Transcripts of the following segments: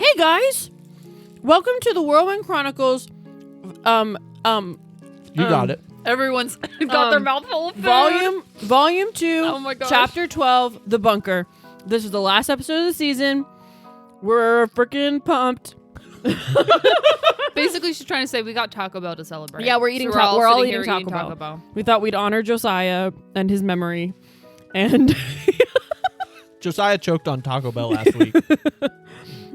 Hey guys, welcome to the Whirlwind Chronicles. You got it. Everyone's got their mouth full of food. Volume 2, Oh my gosh. Chapter 12, The Bunker. This is the last episode of the season. We're freaking pumped. Basically, she's trying to say we got Taco Bell to celebrate. Yeah, we're eating. So We're all sitting eating here Taco Bell. We thought we'd honor Josiah and his memory, and Josiah choked on Taco Bell last week.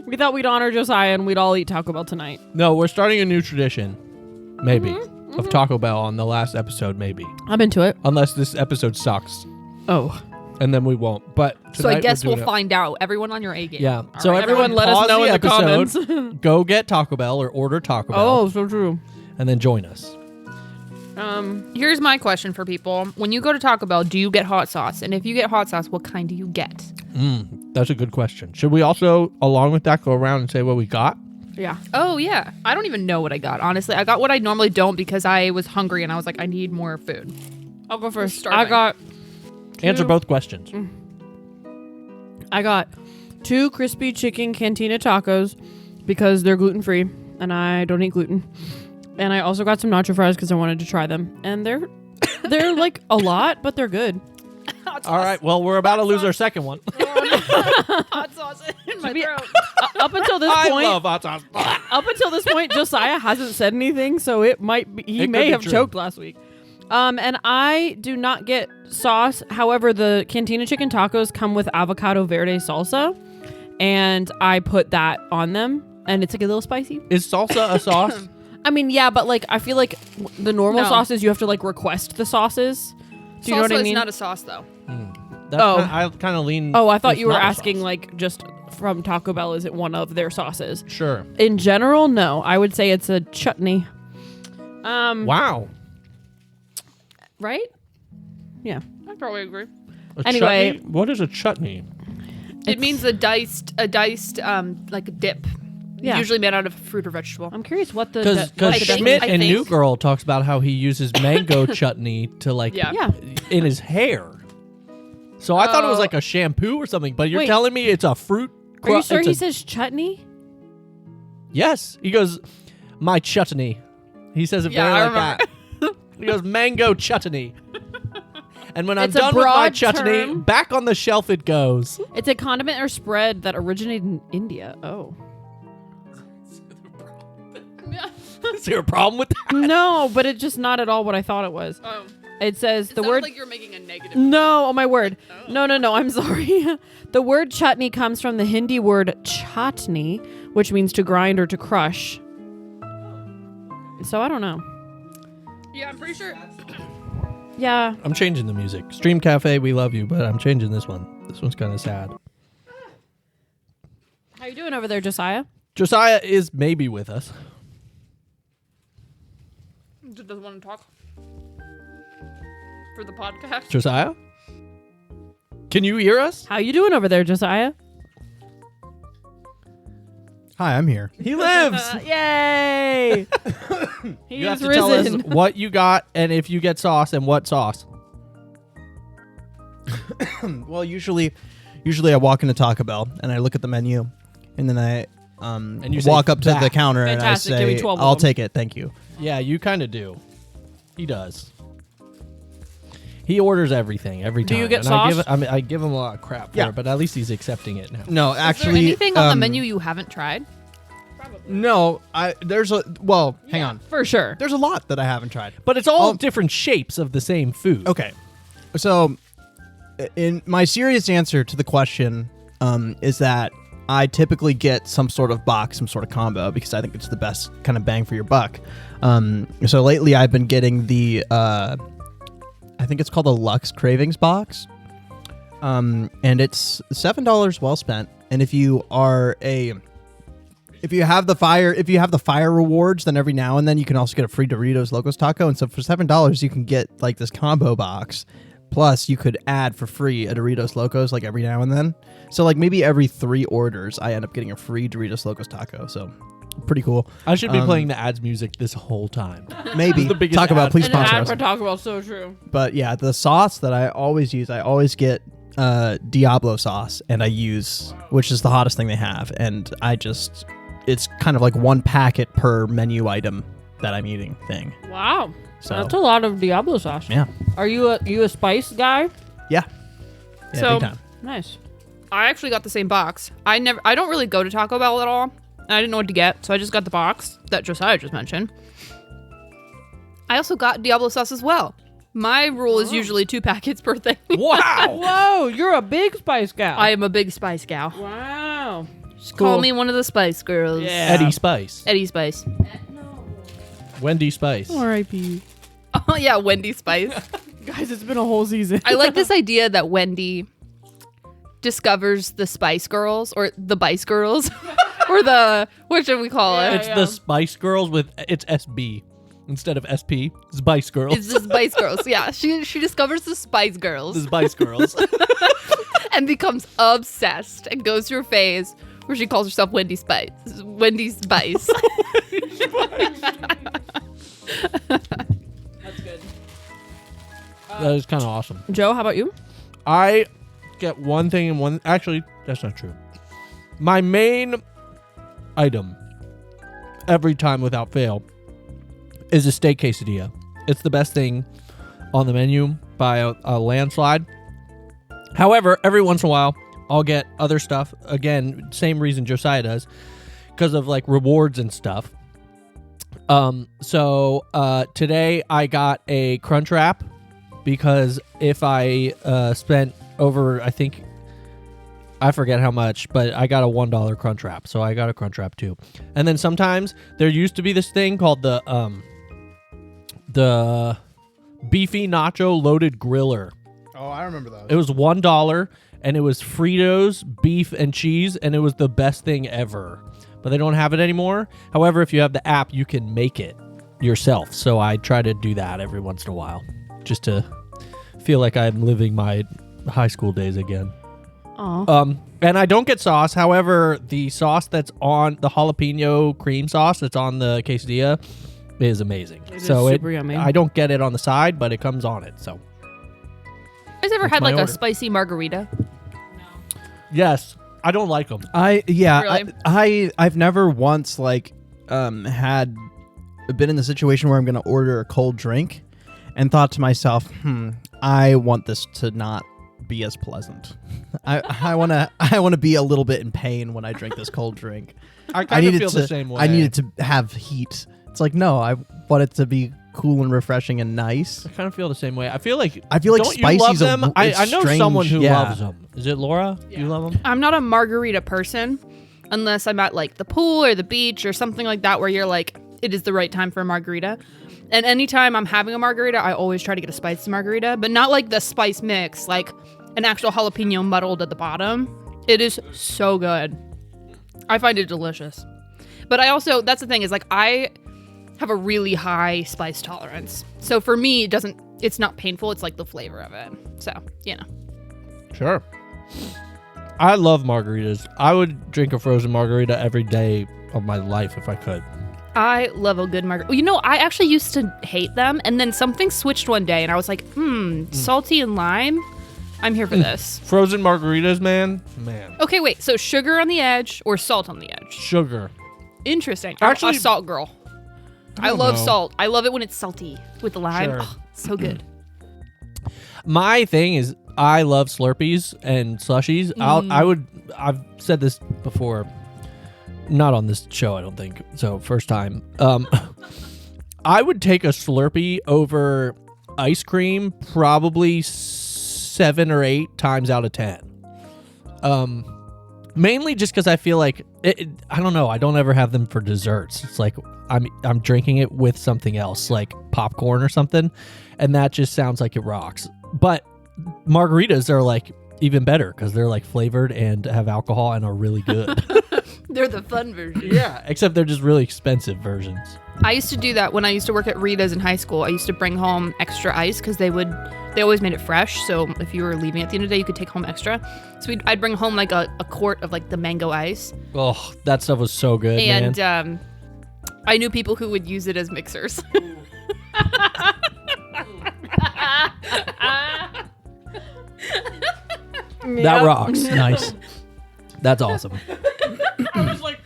we thought we'd honor Josiah and we'd all eat Taco Bell tonight. No, we're starting a new tradition, maybe, of Taco Bell on the last episode, maybe. I'm into it. Unless this episode sucks, Oh, and then we won't. But So I tonight guess we're we'll doing find out. Everyone on your A game. Yeah. All So right. everyone let us pause know in the episode, comments. Go get Taco Bell or order Taco Bell. Oh, so true. And then join us. Here's my question for people: when you go to Taco Bell, do you get hot sauce? And if you get hot sauce, what kind do you get? That's a good question. Should we also, along with that, go around and say what we got? Yeah. Oh yeah, I don't even know what I got. Honestly, I got what I normally don't because I was hungry and I was like, I need more food. I'll go first. starving. I got Answer both questions. 2 crispy chicken cantina tacos because they're gluten-free and I don't eat gluten. And I also got some nacho fries because I wanted to try them. And they're like a lot, but they're good. All right. Well, we're about to lose our second one. Hot sauce in my throat. Up until this I point, love hot sauce. up until this point, Josiah hasn't said anything, so it might be, he It may could be have true. choked last week. And I do not get sauce. However, the cantina chicken tacos come with avocado verde salsa, and I put that on them, and it's like a little spicy. Is salsa a sauce? I mean, yeah, but like I feel like the normal No. sauces you have to like request the sauces. Do you know what I Salsa is mean? not a sauce though. I kind of lean. Oh, I thought it's you were not a asking sauce. like just from Taco Bell, is it one of their sauces? Sure. In general, no. I would say it's a chutney. Wow. Right? Yeah. I probably agree. Anyway. Chutney? What is a chutney? It means a diced like a dip. Yeah. Usually made out of fruit or vegetable. I'm curious what the Because I think- Schmidt I and think- New Girl talks about how he uses mango chutney to like Yeah. in his hair. So I thought it was Oh. like a shampoo or something, but you're Wait. telling me it's a fruit. Are you sure it's he a- says chutney? Yes. He goes, my chutney. He says it Yeah, very I like that. He goes, mango chutney. And when I'm It's a done with my broad chutney, term. back on the shelf it goes. It's a condiment or spread that originated in India. Oh. Is there a problem with that? No, but it's just not at all what I thought it was. Oh. It says It the sounds word like you're making a negative. No, oh my word. No, I'm sorry. The word chutney comes from the Hindi word chatni, which means to grind or to crush. So I don't know. Yeah, I'm pretty sure. Yeah. I'm changing the music. Stream Cafe, we love you, but I'm changing this one. This one's kind of sad. How you doing over there, Josiah? Josiah is maybe with us. Just doesn't want to talk for the podcast. Josiah? Can you hear us? How you doing over there, Josiah? Hi, I'm here. He lives. Yay! He's You have to risen. tell us what you got and if you get sauce and what sauce. Well, usually I walk into Taco Bell and I look at the menu, and then I you say walk up to that. the counter Fantastic. and I Give me say, 12 of "I'll them." take it, thank you." Yeah, you kind of do. He does. He orders everything every Do time. you get and I give him a lot of crap for Yeah. it, but at least he's accepting it now. No, Is there actually, anything on the menu you haven't tried? No, hang on. For sure. There's a lot that I haven't tried. But it's all Oh. different shapes of the same food. Okay, so in my serious answer to the question is that I typically get some sort of box, some sort of combo, because I think it's the best kind of bang for your buck. So lately I've been getting the I think it's called the Lux Cravings box, and it's $7 well spent. And if you have the fire rewards, then every now and then you can also get a free Doritos Locos taco. And so for $7 you can get like this combo box. Plus, you could add for free a Doritos Locos like every now and then. So like maybe every 3 orders, I end up getting a free Doritos Locos taco. So pretty cool. I should be playing the ads music this whole time. Maybe the biggest Talk about ad. please And sponsor ad us. for Taco Bell, so true. But yeah, the sauce that I always use, I always get Diablo sauce, and I use, which is the hottest thing they have, and it's kind of like 1 packet per menu item that I'm eating thing. Wow. So That's a lot of Diablo sauce. yeah, Are you a spice guy? yeah, So- big time. Nice. I actually got the same box. I don't really go to Taco Bell at all. And I didn't know what to get, so I just got the box that Josiah just mentioned. I also got Diablo sauce as well. My rule is usually 2 packets per thing. Wow. Whoa, you're a big spice gal. I am a big spice gal. Wow. Just Cool. call me one of the Spice Girls. Yeah. Eddie Spice. Eddie Spice. Wendy Spice. R.I.P. Oh yeah, Wendy Spice. Guys, it's been a whole season. I like this idea that Wendy discovers the Spice Girls or the Bice Girls or the what should we call it? It's the Spice Girls it's SB instead of SP. Spice Girls. It's the Spice Girls. Yeah, she discovers the Spice The Girls Spice Girls. and becomes obsessed and goes through a phase where she calls herself Wendy Spice. Wendy Spice. That's good. That is kind of awesome. Joe, how about you? I get one thing and one. Actually, that's not true. My main item every time without fail is a steak quesadilla. It's the best thing on the menu by a landslide. However, every once in a while, I'll get other stuff. Again, same reason Josiah does, because of like rewards and stuff. So today I got a Crunch Wrap because if I spent over, I think, I forget how much, but I got a $1 Crunch Wrap, so I got a Crunch Wrap too. And then sometimes there used to be this thing called the beefy nacho loaded griller. Oh, I remember those. It was $1, and it was Fritos, beef, and cheese, and it was the best thing ever. But they don't have it anymore. However, if you have the app, you can make it yourself. So I try to do that every once in a while, just to feel like I'm living my high school days again. Aw. And I don't get sauce. However, the sauce that's on the jalapeno cream sauce that's on the quesadilla is amazing. It is so super yummy. I don't get it on the side, but it comes on it. So You guys ever That's had my like order. a spicy margarita? yes, I don't like them. Really? I've never once had been in the situation where I'm going to order a cold drink and thought to myself, I want this to not be as pleasant. I want to be a little bit in pain when I drink this cold drink. I kind of feel the same way. I need it to have heat. It's like, no, I want it to be cool and refreshing and nice. I kind of feel the same way. I feel like don't you love spicy's them? I know strange, someone who yeah. loves them. Is it Laura? Yeah. You love them? I'm not a margarita person unless I'm at like the pool or the beach or something like that where you're like, it is the right time for a margarita. And anytime I'm having a margarita, I always try to get a spicy margarita, but not like the spice mix, like an actual jalapeno muddled at the bottom. It is so good. I find it delicious. But I also, that's the thing is like I have a really high spice tolerance. So for me, it's not painful. It's like the flavor of it. So, you know. Sure. I love margaritas. I would drink a frozen margarita every day of my life if I could. I love a good margarita. You know, I actually used to hate them, and then something switched one day, and I was like, salty and lime? I'm here for this. Frozen margaritas, man. Okay, wait, so sugar on the edge or salt on the edge? Sugar. Interesting. I'm Actually- a salt girl. I don't love know. salt. I love it when it's salty with the lime. Sure. Oh, so good. My thing is I love Slurpees and slushies. I've said this before. Not on this show, I don't think. So first time. I would take a Slurpee over ice cream probably 7 or 8 times out of 10. Mainly just because I feel like I don't know. I don't ever have them for desserts. It's like I'm drinking it with something else, like popcorn or something, and that just sounds like it rocks. But margaritas are like even better because they're like flavored and have alcohol and are really good. They're the fun version. Yeah, except they're just really expensive versions. I used to do that when I used to work at Rita's in high school. I used to bring home extra ice because they always made it fresh. So if you were leaving at the end of the day, you could take home extra. So I'd bring home like a quart of like the mango ice. Oh, that stuff was so good, And man. I knew people who would use it as mixers. That rocks. Nice. That's awesome. I was like,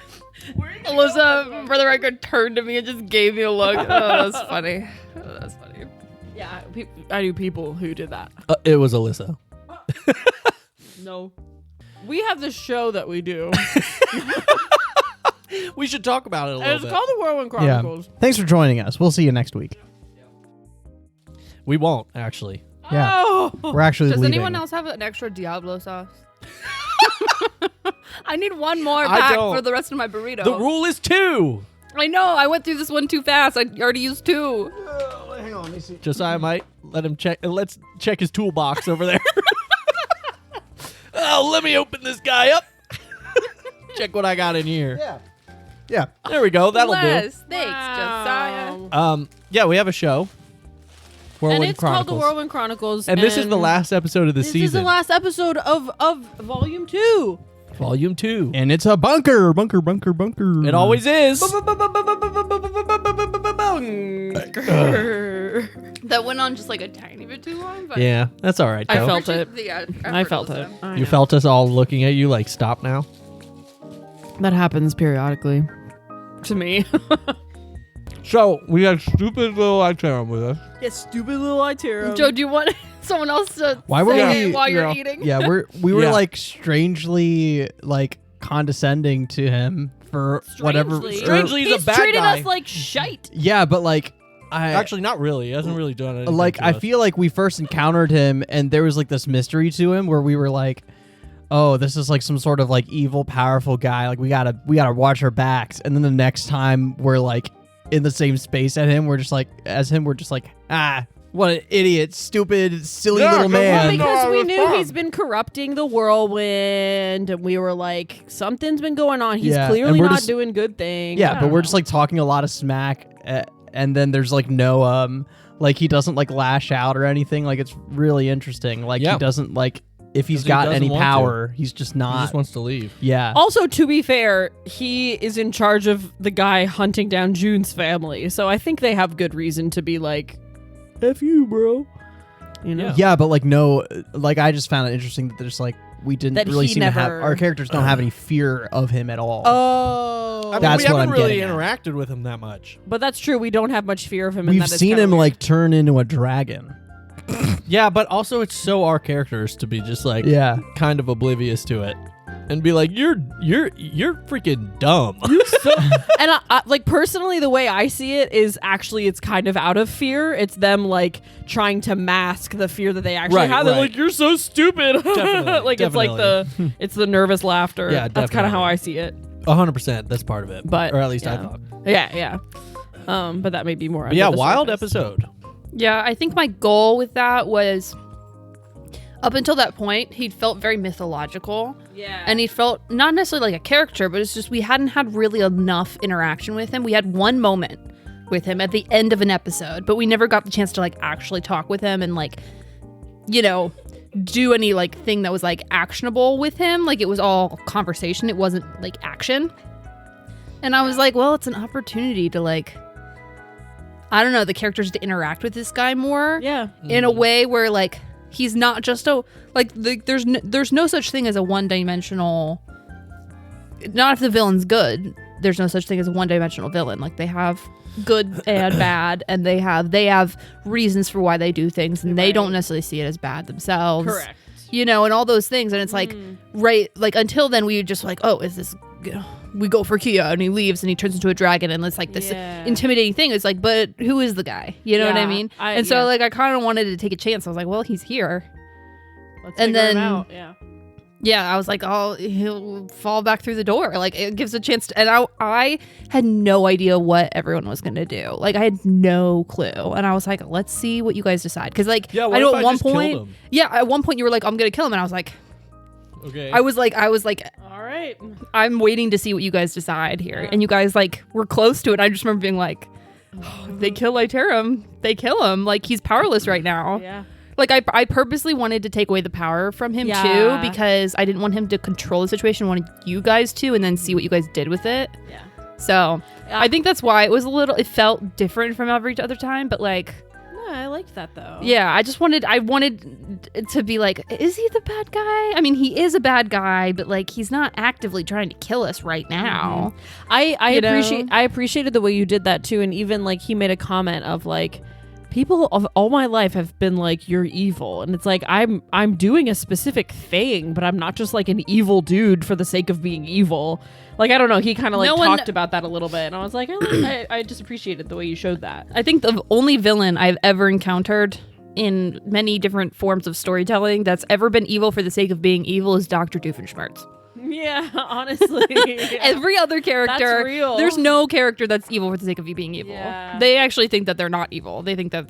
Alyssa, for the record, turned to me and just gave me a look. Oh, that's funny. Oh, that's funny. yeah, I knew people who did that. It was Alyssa. No. We have this show that we do. We should talk about it a And little it's bit. called the Whirlwind Chronicles. Thanks for joining us. We'll see you next week. We won't, actually. Yeah. Oh. We're actually Does leaving. anyone else have an extra Diablo sauce? I need one more I pack don't. for the rest of my burrito. The rule is 2. I know. I went through this one too fast. I already used 2. Hang on, let me see. Josiah might let him check. Let's check his toolbox over there. Oh, let me open this guy up. Check what I got in here. Yeah. There we go. That'll Thanks, Wow. Josiah. do. Yeah, we have a show. And Whirlwind it's called the Chronicles. Whirlwind Chronicles. And this is the last episode of the This season. is the last episode of Volume 2. Volume 2. And it's a bunker. It always is. That went on just like a tiny bit too long. But Yeah, that's all right. I though. felt it. The effort, I felt it. Alyssa. I You know. felt us all looking at you like, stop now? That happens periodically. To me. So, we got stupid little Iterum with us. Yeah, stupid little Itero. Joe, do you want someone else to Why were say we- it while you're yeah. eating? Yeah, we were Yeah. like strangely like condescending to him for whatever. Strangely, he's a bad treated guy. us like shite. Yeah, but like I Actually, not really. He hasn't really done anything like to I us. feel like we first encountered him and there was like this mystery to him where we were like, oh, this is like some sort of like evil, powerful guy. Like we gotta watch our backs. And then the next time we're like in the same space at him, we're just like what an idiot, stupid, silly Yeah, little come on, man. Because No, we it was knew fun. he's been corrupting the Whirlwind, and we were like, something's been going on. He's Yeah, clearly and we're not just- doing good things. Yeah, but we're just like talking a lot of smack, and then there's like no like he doesn't like lash out or anything. Like it's really interesting. Like Yeah. he doesn't like if he's 'Cause he got doesn't any want to. power, he's just He not. just wants to leave. Yeah. Also, to be fair, he is in charge of the guy hunting down June's family, so I think they have good reason to be like, F you, bro. You know? Yeah. Yeah, but like no, like I just found it interesting that there's like we didn't That really he seem to have never- our characters don't have any fear of him at all. Oh. I mean, That's we what haven't I'm really getting at. interacted with him that much. But that's true. We don't have much fear of him. and We've that is seen kinda him weird. like turn into a dragon. Yeah, but also it's so our characters to be just like Yeah. kind of oblivious to it and be like, you're freaking dumb. And I, like personally, the way I see it is actually it's kind of out of fear. It's them like trying to mask the fear that they actually Right, have. They're right. like, "You're so stupid." Definitely, like it's like it's the nervous laughter. Yeah, that's kind of how definitely. I see it. 100%. That's part of it. But or at least I yeah. thought. Yeah. But that may be more. But under yeah, the wild surface. episode. Yeah, I think my goal with that was up until that point, he'd felt very mythological. Yeah. And he felt not necessarily like a character, but it's just we hadn't had really enough interaction with him. We had one moment with him at the end of an episode, but we never got the chance to like actually talk with him and like, you know, do any like thing that was like actionable with him. Like it was all conversation. It wasn't like action. And I was like, well, it's an opportunity to like, I don't know, the characters to interact with this guy more Yeah. in a way where like he's not just a like there's no such thing as a one-dimensional, not if the villain's good, there's no such thing as a one-dimensional villain. Like they have good and bad, and they have reasons for why they do things, and they don't necessarily see it as bad themselves. Correct. You know, and all those things. And it's like, right, like until then we just like, oh, is this, we go for Kia and he leaves and he turns into a dragon and it's like this Yeah. intimidating thing. It's like, but who is the guy? You know what I Yeah, mean? I- And so yeah. like I kind of wanted to take a chance. I was like, well, he's here. Let's And figure him then- out. Yeah. Yeah, I was like, oh, he'll fall back through the door. Like it gives a chance to, and I had no idea what everyone was gonna do. Like I had no clue, and I was like, let's see what you guys decide. Because like Yeah, what I know if at I one just killed point, him? yeah, at one point you were like, I'm gonna kill him, and I was like, Okay. I was like, All right. I'm waiting to see what you guys decide here, and you guys like were close to it. I just remember being like, oh, if they kill Iterum, they kill him. Like he's powerless right now. Yeah. Like I purposely wanted to take away the power from him Yeah. too, because I didn't want him to control the situation. I wanted you guys to, and then see what you guys did with it. Yeah. So Yeah. I think that's why it was it felt different from every other time, but like I liked that though. Yeah, I wanted it to be like, is he the bad guy? I mean, he is a bad guy, but like he's not actively trying to kill us right now. I You know? appreciated the way you did that too, and even like he made a comment of like, people of all my life have been like, you're evil, and it's like I'm doing a specific thing, but I'm not just like an evil dude for the sake of being evil. Like, I don't know, he kind of like talked about that a little bit, and I was like, I just appreciated the way you showed that. I think the only villain I've ever encountered in many different forms of storytelling that's ever been evil for the sake of being evil is Dr. Doofenshmirtz. Yeah, honestly. Every other character, That's real. there's no character that's evil for the sake of being evil. Yeah. They actually think that they're not evil. They think that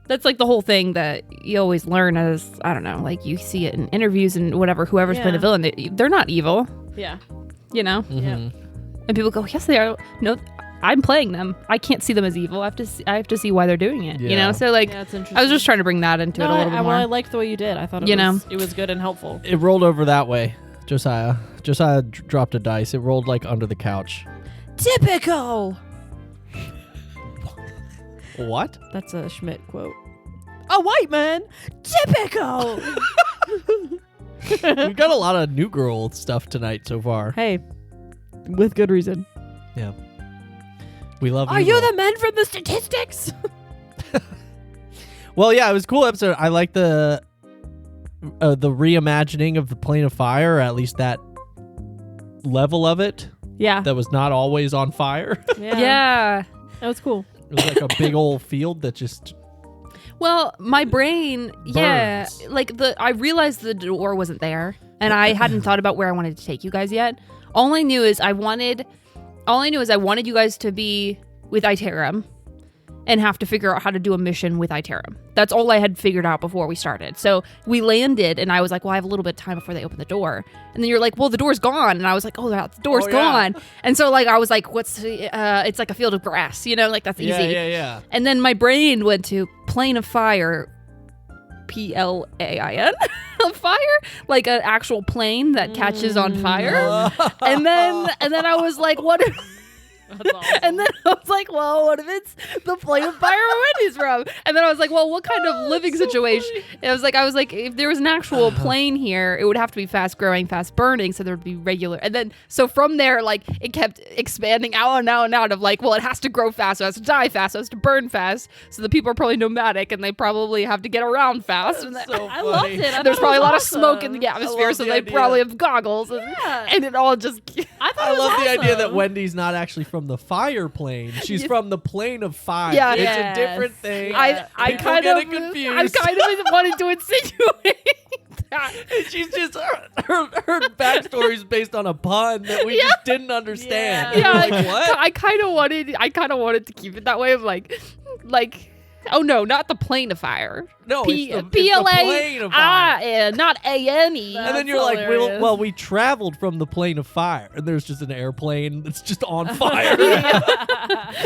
that's like the whole thing that you always learn as, I don't know, like you see it in interviews and whatever, whoever's playing the villain, they're not evil, Yeah. you know? Mhm. And people go, yes, they are. No, I'm playing them. I can't see them as evil. I have to see why they're doing it, you Yeah. know? So like, Yeah, it's interesting. I was just trying to bring that into it a little bit more. I liked the way you did. I thought it was good and helpful. It rolled over that way. Josiah dropped a dice. It rolled like under the couch. Typical. What? That's a Schmidt quote. A white man. Typical. We've got a lot of New Girl stuff tonight so far. Hey, with good reason. Yeah. We love Are New you Girl. the men from the statistics? Well, yeah, it was a cool episode. I like the reimagining of the Plane of Fire, or at least that level of it Yeah. that was not always on fire. Yeah. That was cool. It was like a big old field that just Well, my brain, yeah, Burns. like I realized the door wasn't there, and I hadn't thought about where I wanted to take you guys yet. All I knew is I wanted you guys to be with Iterum and have to figure out how to do a mission with Iterum. That's all I had figured out before we started. So we landed, and I was like, well, I have a little bit of time before they open the door. And then you're like, well, the door's gone. And I was like, oh, the door's Oh, yeah. gone. And so like I was like, it's like a field of grass, you know, like that's easy. Yeah. And then my brain went to Plane of Fire, PLAIN, fire, like an actual plane that catches on fire. And then I was like, what if? That's awesome. And then I was like, well, what if it's the Plane of Fire where Wendy's from? And then I was like, well, what kind of living situation? And I was like, if there was an actual plane here, it would have to be fast growing, fast burning, so there would be regular. And then, so from there, like, it kept expanding out and out and out of like, well, it has to grow fast, so it has to die fast, so it has to burn fast. So the people are probably nomadic, and they probably have to get around fast. And That's so I loved funny. it. I thought there's it probably a was lot awesome. of smoke in the atmosphere, love so the they idea. probably have goggles. And, Yeah. and it all just... I thought I it was love the idea that awesome. Wendy's not actually from the fire plane. She's from the Plane of Fire. Yeah. It's Yes. a different thing. Yeah. I People kind get of it confused. I kind of wanted to insinuate that. She's just her backstory is based on a pun that we just didn't understand. Yeah, We're like, what? I kind of wanted to keep it that way of like oh no, not the Plane of Fire. No, it's the PLA Plane of Fire. not ANE. And then That's you're like, hilarious. well, we traveled from the Plane of Fire, and there's just an airplane that's just on fire.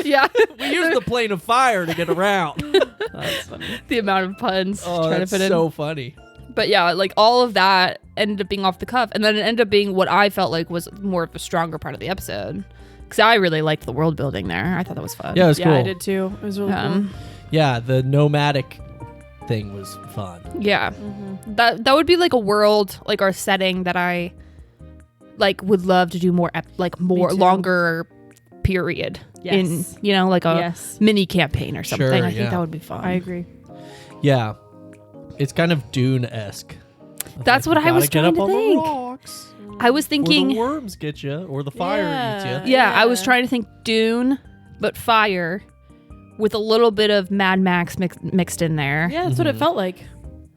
Yeah, We use the Plane of Fire to get around. That's funny. the amount of puns Oh, trying to that's fit in. so funny. But yeah, like all of that ended up being off the cuff, and then it ended up being what I felt like was more of a stronger part of the episode. Because I really liked the world building there. I thought that was fun. Yeah, it was Yeah, cool. I did too. It was really cool. Yeah, the nomadic thing was fun. Yeah. That would be like a world, like our setting that I like would love to do more more too. longer period in, Yes. you know, like a Yes. mini campaign or something. Sure, I think yeah. that would be fun. I agree. Yeah, it's kind of Dune-esque. That's Like, what you I was gotta get trying up to on think. the rocks, I was or thinking, the worms get you, or the fire eats you. yeah, I was Yeah. trying to think Dune, but fire with a little bit of Mad Max mixed in there. Yeah, that's what it felt like.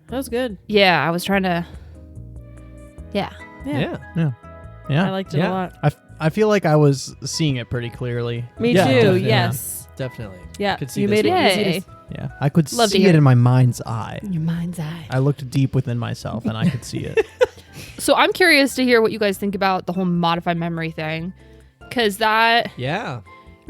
That was good. Yeah, I was trying to. Yeah. Yeah. Yeah. I liked it Yeah. a lot. I feel like I was seeing it pretty clearly. Me Yeah, too. definitely. Yes. Definitely. Yeah. Could see You this made it one. easy. Yay. to- Yeah, I could Love to see hear it it. in my mind's eye. In your mind's eye. I looked deep within myself and I could see it. So I'm curious to hear what you guys think about the whole modified memory thing. Because that, Yeah.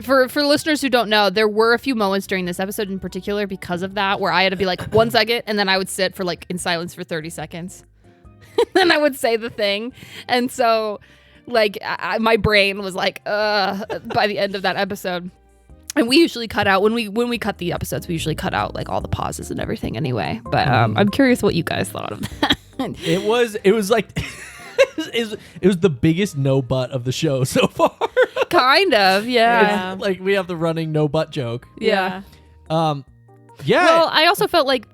for listeners who don't know, there were a few moments during this episode in particular because of that where I had to be like 1 second and then I would sit for like in silence for 30 seconds. Then I would say the thing. And so like my brain was like, by the end of that episode. And we usually cut out when we cut the episodes, we usually cut out like all the pauses and everything anyway. But I'm curious what you guys thought of that. It was like it was the biggest no butt of the show so far. Kind of, yeah. It's like we have the running no butt joke. Yeah. Yeah. Well, I also felt like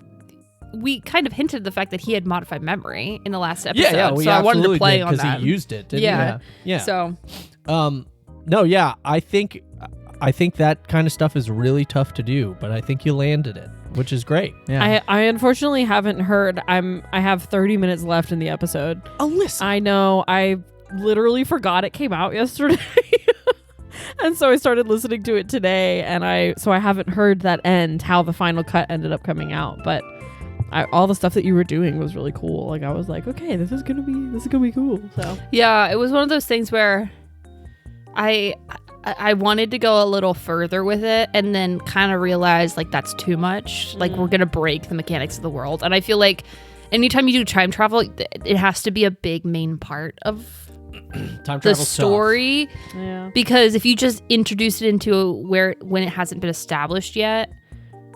we kind of hinted the fact that he had modified memory in the last episode. Yeah, we so I wanted to play on because that. he used it. Didn't Yeah. he? Yeah. So No, yeah. I think that kind of stuff is really tough to do, but I think you landed it, which is great. Yeah. I unfortunately haven't heard. I have 30 minutes left in the episode. Alyssa. I know. I literally forgot it came out yesterday. And so I started listening to it today, and I haven't heard that end, how the final cut ended up coming out. But all the stuff that you were doing was really cool. Like I was like, okay, this is gonna be cool. So yeah, it was one of those things where I wanted to go a little further with it, and then kind of realized like that's too much. Like we're gonna break the mechanics of the world, and I feel like anytime you do time travel, it has to be a big main part of Time the travel story. yeah. Because if you just introduce it into when it hasn't been established yet,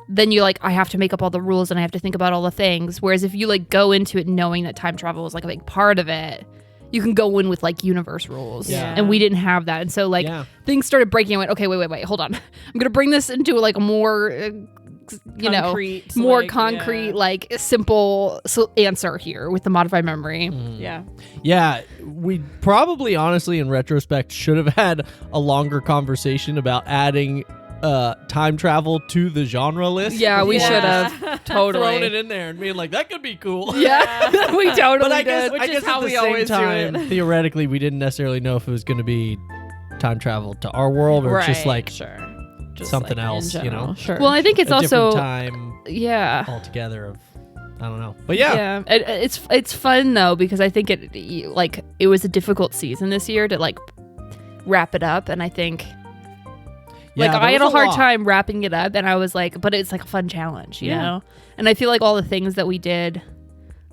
then you're like, I have to make up all the rules and I have to think about all the things. Whereas if you like go into it knowing that time travel is like a big part of it, you can go in with like universe rules. Yeah. And we didn't have that. And so like things started breaking. I went, okay, wait, hold on. I'm going to bring this into like a more, Concrete, more like, concrete, yeah. like simple answer here with the modified memory. Yeah. Yeah, we probably honestly in retrospect should have had a longer conversation about adding time travel to the genre list. Yeah, we Yeah. should have. Totally. Thrown it in there and being like, that could be cool. Yeah, we totally But I did. guess, Which I is guess how at the we same always do time, it. theoretically, we didn't necessarily know if it was going to be time travel to our world or just like sure. Just something like, in else, you general, know? Sure. Well, I think it's a also different time yeah. altogether of, I don't know. But yeah. It's fun though because I think it was a difficult season this year to like wrap it up, and I think like there I had a was hard lot. time wrapping it up, and I was like, but it's like a fun challenge, you know? And I feel like all the things that we did,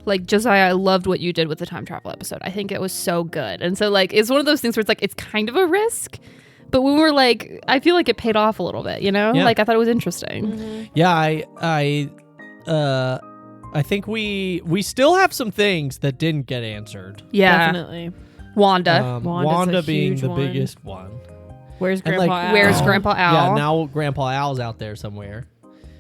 like Josiah, I loved what you did with the time travel episode. I think it was so good. And so like it's one of those things where it's like it's kind of a risk, but when we're like, I feel like it paid off a little bit, you know? Yeah. Like I thought it was interesting. Yeah, I think we still have some things that didn't get answered. Yeah. Definitely. Wanda. Wanda's Wanda a being huge the one. biggest one. Where's And, Grandpa like, Al? Where's Grandpa Al? Yeah, now Grandpa Al's out there somewhere.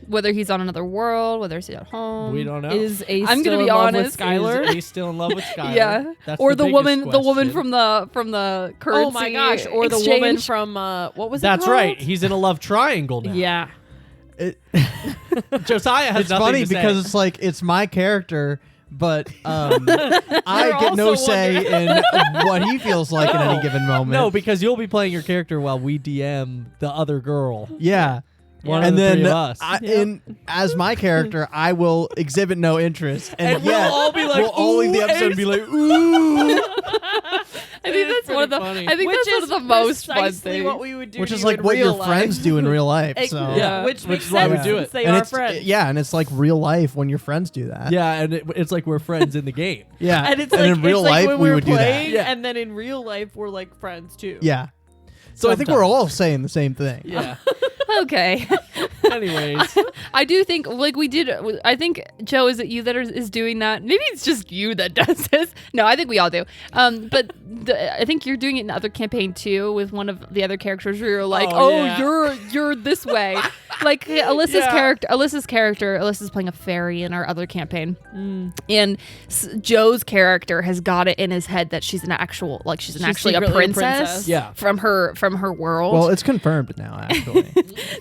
Whether he's on another world, whether he's at home. We don't know. Is Ace I'm still gonna in be love with honest, Skylar? Is he still in love with Skylar? Yeah. That's Or the biggest woman question. from the currency. Oh my gosh! Or the exchange. woman from what was it That's called? right. He's in a love triangle now. Yeah. Josiah has It's nothing funny to say. because it's like it's my character, but I get no also say in what he feels like at any given moment. No, because you'll be playing your character while we DM the other girl. Yeah. One And of the then three of us. as my character, I will exhibit no interest, And we'll yet all be like, we'll all leave the "Ooh, episode and Ace." be like, ooh, I think that's one of the. funny. I think that's one of the most fun precisely things. what we would do. which to is you like in what your real life. friends do in real life. Ex- So Yeah. which makes is why we sense do since it. They and are it's friends. yeah, and it's like real life when your friends do that. Yeah, and it's like we're friends in the game. Yeah, And it's like in real it's like life when we we're would do that. playing, Yeah. and then in real life we're like friends too. Yeah. So I think we're Sometimes. all saying the same thing. Yeah. Okay. Anyways, I do think like we did. I think Joe, is it you that is doing that? Maybe it's just you that does this. No, I think we all do. But I think you're doing it in the other campaign too with one of the other characters where you're like, Oh, oh, yeah. you're this way. Like Alyssa's Yeah. character. Alyssa's playing a fairy in our other campaign, and Joe's character has got it in his head that she's actually a secretly a princess. princess. Yeah. From her world. Well, it's confirmed now, actually,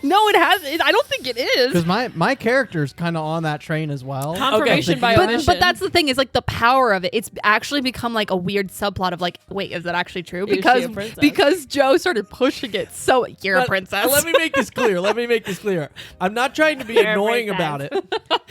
no, it has. I don't think it is. because my character's kind of on that train as well. Confirmation Okay. by But omission. that's the thing is like the power of it. It's actually become like a weird subplot of like, wait, is that actually true? Is she Because a princess? because Joe started pushing it. So you're a But princess. Let me make this clear. I'm not trying to be You're a annoying princess. about it.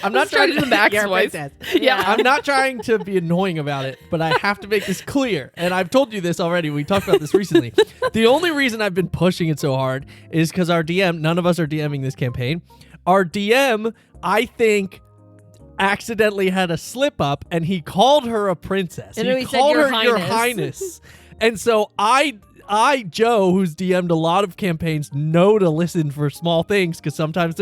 I'm not Started trying to in the Max You're a voice. princess. Yeah. I'm not trying to be annoying about it, but I have to make this clear. And I've told you this already. We talked about this recently. The only reason I've been pushing it so hard is because our DM, none of us are DMing this campaign. Our DM, I think, accidentally had a slip up and he called her a princess. And he he said, called "Your her Your Highness." Highness. And so I I, Joe, who's DM'd a lot of campaigns, know to listen for small things because sometimes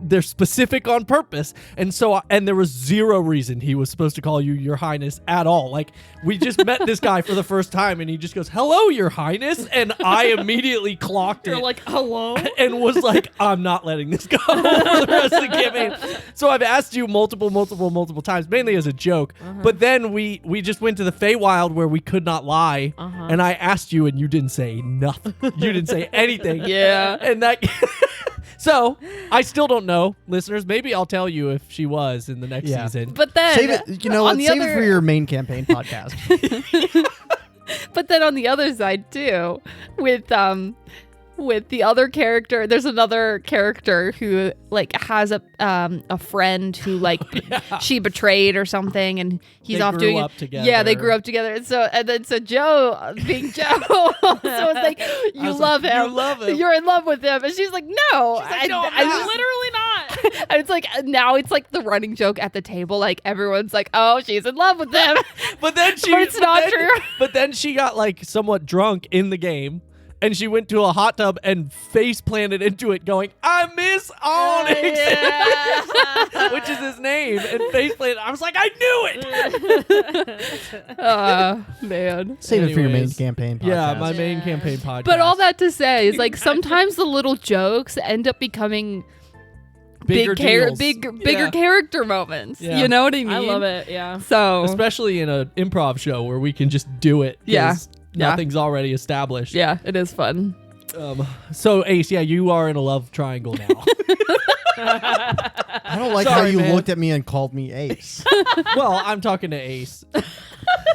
they're specific on purpose. And so, and there was zero reason he was supposed to call you Your Highness at all. Like, we just met this guy for the first time and he just goes, "Hello, Your Highness." And I immediately clocked You're it like, hello? and was like, I'm not letting this go for the rest of the campaign. So I've asked you multiple times, mainly as a joke. But then we just went to the Feywild where we could not lie. And I asked you and you didn't say nothing. You didn't say anything. Yeah. And that... So, I still don't know, listeners. Maybe I'll tell you if she was in the next season. But then Save it. You know what? Save it for your main campaign podcast. But then on the other side too, with the other character, there's another character who like has a friend who like she betrayed or something, and he's They off grew doing up it. together. Yeah, they grew up together, and so Joe, being Joe, so it's like you was love like, him, you love him. you're in love with him, and she's like, no, No, I I'm literally not. And it's like now it's like the running joke at the table, like everyone's like, oh, she's in love with him. But then she... But it's not true. But then she got like somewhat drunk in the game. And she went to a hot tub and face planted into it going, "I miss Onyx," which is his name. And face planted. I was like, I knew it. Man. Save it for your main Anyways. campaign podcast. Yeah, my main campaign podcast. But all that to say is like sometimes the little jokes end up becoming Bigger deals. bigger Yeah. character moments. Yeah. You know what I mean? I love it, yeah. So Especially in an improv show where we can just do it. 'cause Yeah. Nothing's already established. yeah, it is fun. So Ace, yeah, you are in a love triangle now. I don't like Sorry, how you man. looked at me and called me Ace. Well, I'm talking to Ace.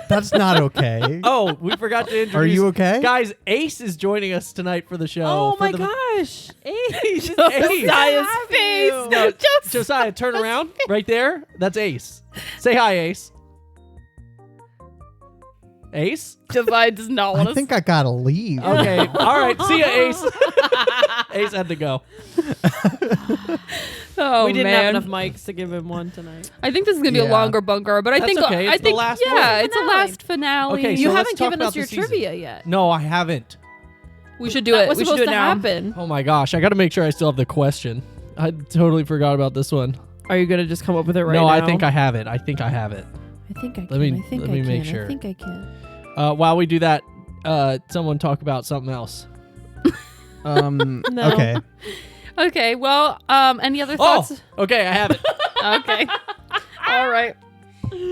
That's not okay. Oh, we forgot to introduce. Are you okay? Guys, Ace is joining us tonight for the show. Oh for my the- gosh. Ace. Ace. Josiah's face. No, Just Josiah, turn around. Right there. That's Ace. Say hi, Ace. Ace? Josiah does not want I to. think I gotta leave. Okay. All right. See ya, Ace. Ace had to go. Oh We didn't man. have enough mics to give him one tonight. I think this is gonna be a Yeah. longer bunker, but I That's think okay. I It's the think last yeah, one. it's a last finale. Okay, You so let's haven't talk given about us your the season. trivia yet. No, I haven't. we should do That it. was We should supposed do it to now. happen. Oh my gosh. I got to make sure I still have the question. I totally forgot about this one. Are you gonna just come up with it right No, now? I think I have it. I think I have it. I think I can. Let me- I think let I me can. make sure. I think I can. While we do that, someone talk about something else. No. Okay. Okay. Well, any other Oh, thoughts? okay. I have it. Okay. All right.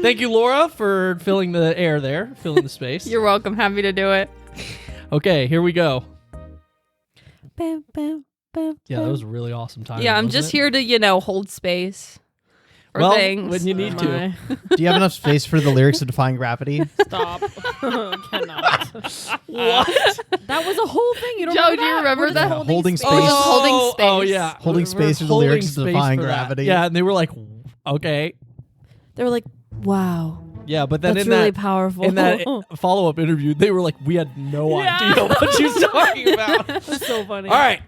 Thank you, Laura, for filling the air there, filling the space. You're welcome. Happy to do it. Okay, here we go. Bam, bam, bam, Yeah, that bam. was a really awesome time. Yeah, I'm just here to, hold space. Or Well, things. when you need to. My- Do you have enough space for the lyrics of Defying Gravity? Stop. Cannot. What? That was a whole thing. You don't Joe, remember do you that? remember We're that? just Holding space. space. just holding space. Oh, yeah. Holding We're space are the holding lyrics of space Defying for that. Gravity. Yeah, and they were like, okay. They were like, wow. Yeah, but then That's in really that powerful. in that follow-up interview, they were like, we had no idea what she was talking about. That's so funny. All right.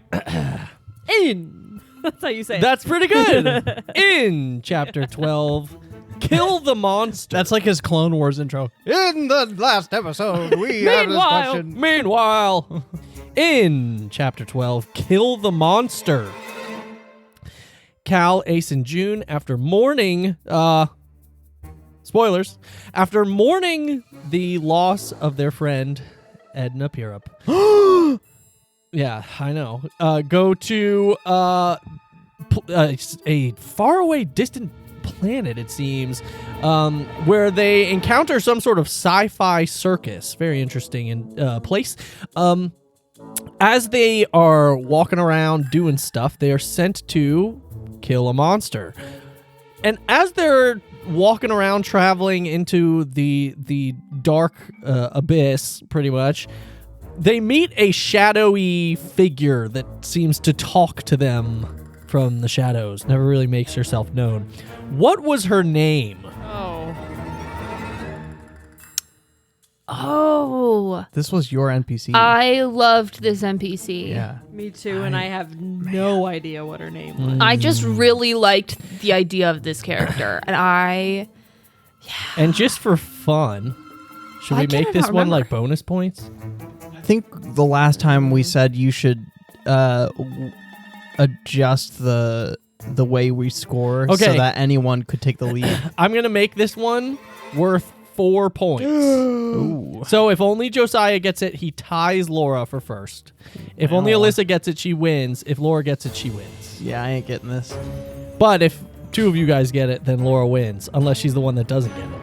In. That's how you say it. That's pretty good. In Chapter 12, Kill the Monster. That's like his Clone Wars intro. In the last episode, we have this Meanwhile- question. Meanwhile, in Chapter 12, Kill the Monster. Cal, Ace, and June, after mourning, spoilers, after mourning the loss of their friend, Edna Pirup. Yeah, I know. Go to a faraway, distant planet, it seems, where they encounter some sort of sci-fi circus. Very interesting place. As they are walking around doing stuff, they are sent to kill a monster. And as they're walking around, traveling into the dark abyss, pretty much, they meet a shadowy figure that seems to talk to them from the shadows. Never really makes herself known. What was her name? Oh. This was your NPC. I loved this NPC. yeah. Me too, and I have no idea what her name was. I just really liked the idea of this character. And And just for fun, should Why we can make I this not one remember? like bonus points? think the last time we said you should adjust the way we score so Okay. that anyone could take the lead. I'm going to make this one worth 4 points. Ooh. So if only Josiah gets it, he ties Laura for first. If only Wow. Alyssa gets it, she wins. If Laura gets it, she wins. Yeah, I ain't getting this. But if 2 of you guys get it, then Laura wins, unless she's the one that doesn't get it.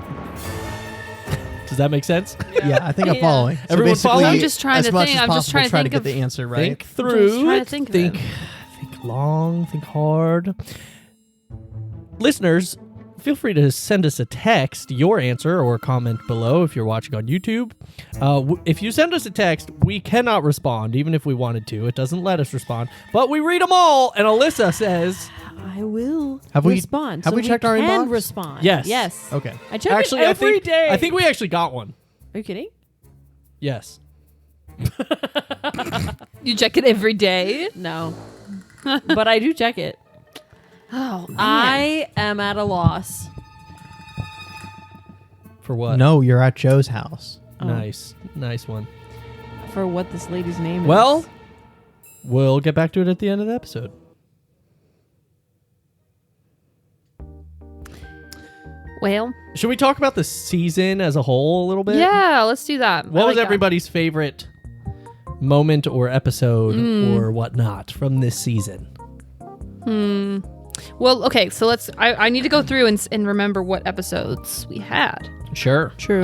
Does that make sense? Yeah, I think I'm Yeah. following. So Everyone basically, following? I'm just trying as to much think- as I'm just possible, trying to try think get of- the answer right. Think through trying to it. think of Think it. long, think hard. Listeners, feel free to send us a text, your answer, or comment below if you're watching on YouTube. If you send us a text, we cannot respond, even if we wanted to. It doesn't let us respond. But we read them all, and Alyssa says, I will Have we- respond. have so we checked our can inbox? respond. Yes. Yes. Okay. I check actually, it every day. I think we actually got one. Are you kidding? Yes. You check it every day. No. But I do check it. Oh, man. I am at a loss. For what? No, you're at Joe's house. Oh, Nice. Nice one. For what this lady's name Well, is. we'll get back to it at the end of the episode. Well, Should we talk about the season as a whole a little bit? yeah, let's do that. What I was like that. everybody's favorite moment or episode or whatnot from this season? Well, okay, so I need to go through and remember what episodes we had. Sure. True.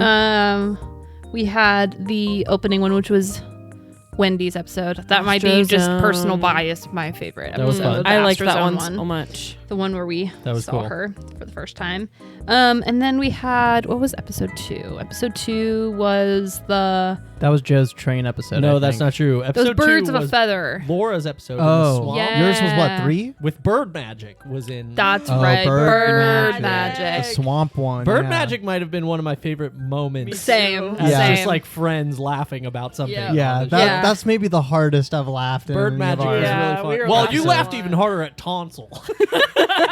We had the opening one, which was Wendy's episode. That might be just Astrozone. personal bias, my favorite That was episode. fun. the I liked that Astrozone one so much. The one where we That was saw cool. her for the first time. And then we had, what was episode 2? Episode 2 was the That was Joe's train episode. No, I that's think. not true. those Episode birds 2 of a was feather. Laura's episode in the Oh, swamp Yeah. yours was what, 3? with bird magic was in. That's Oh, right. bird Bird magic. The magic. swamp one. bird yeah. magic might have been one of my favorite moments. Same. As Yeah. just Same. like friends laughing about something. Yeah. on Yeah, the that, show. Yeah. that's maybe the hardest I've laughed in. Bird any of magic our- was Yeah, really we fun. were Well, laughing you so laughed much. even harder at tonsil.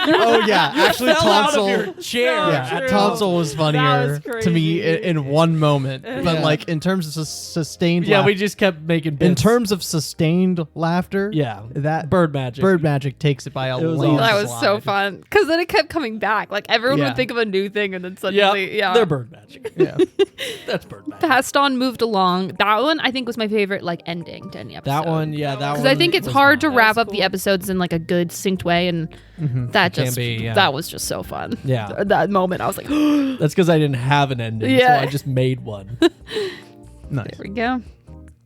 Oh yeah, actually Fell out of tonsil. your chair. Yeah, True. tonsil was funnier That was to me crazy. in one moment, but Yeah. like in terms of sustained, Yeah, laugh- we just kept making bits. in terms of sustained laughter, yeah, that bird magic. bird magic takes it by a It was landslide. That was so fun. Because then it kept coming back. Like everyone Yeah. would think of a new thing and then Yeah, suddenly, yeah. they're bird magic. Yeah, That's bird magic. Gaston moved along. That one I think was my favorite like ending to any episode. That one, yeah, that one. Because I think it's was hard fun. to wrap was up the cool. episodes in like a good synced way, and that It can just be, yeah. that was just so fun. Yeah. That moment I was like, there That's because I didn't have an ending, Yeah. so I just made one. nice. we go.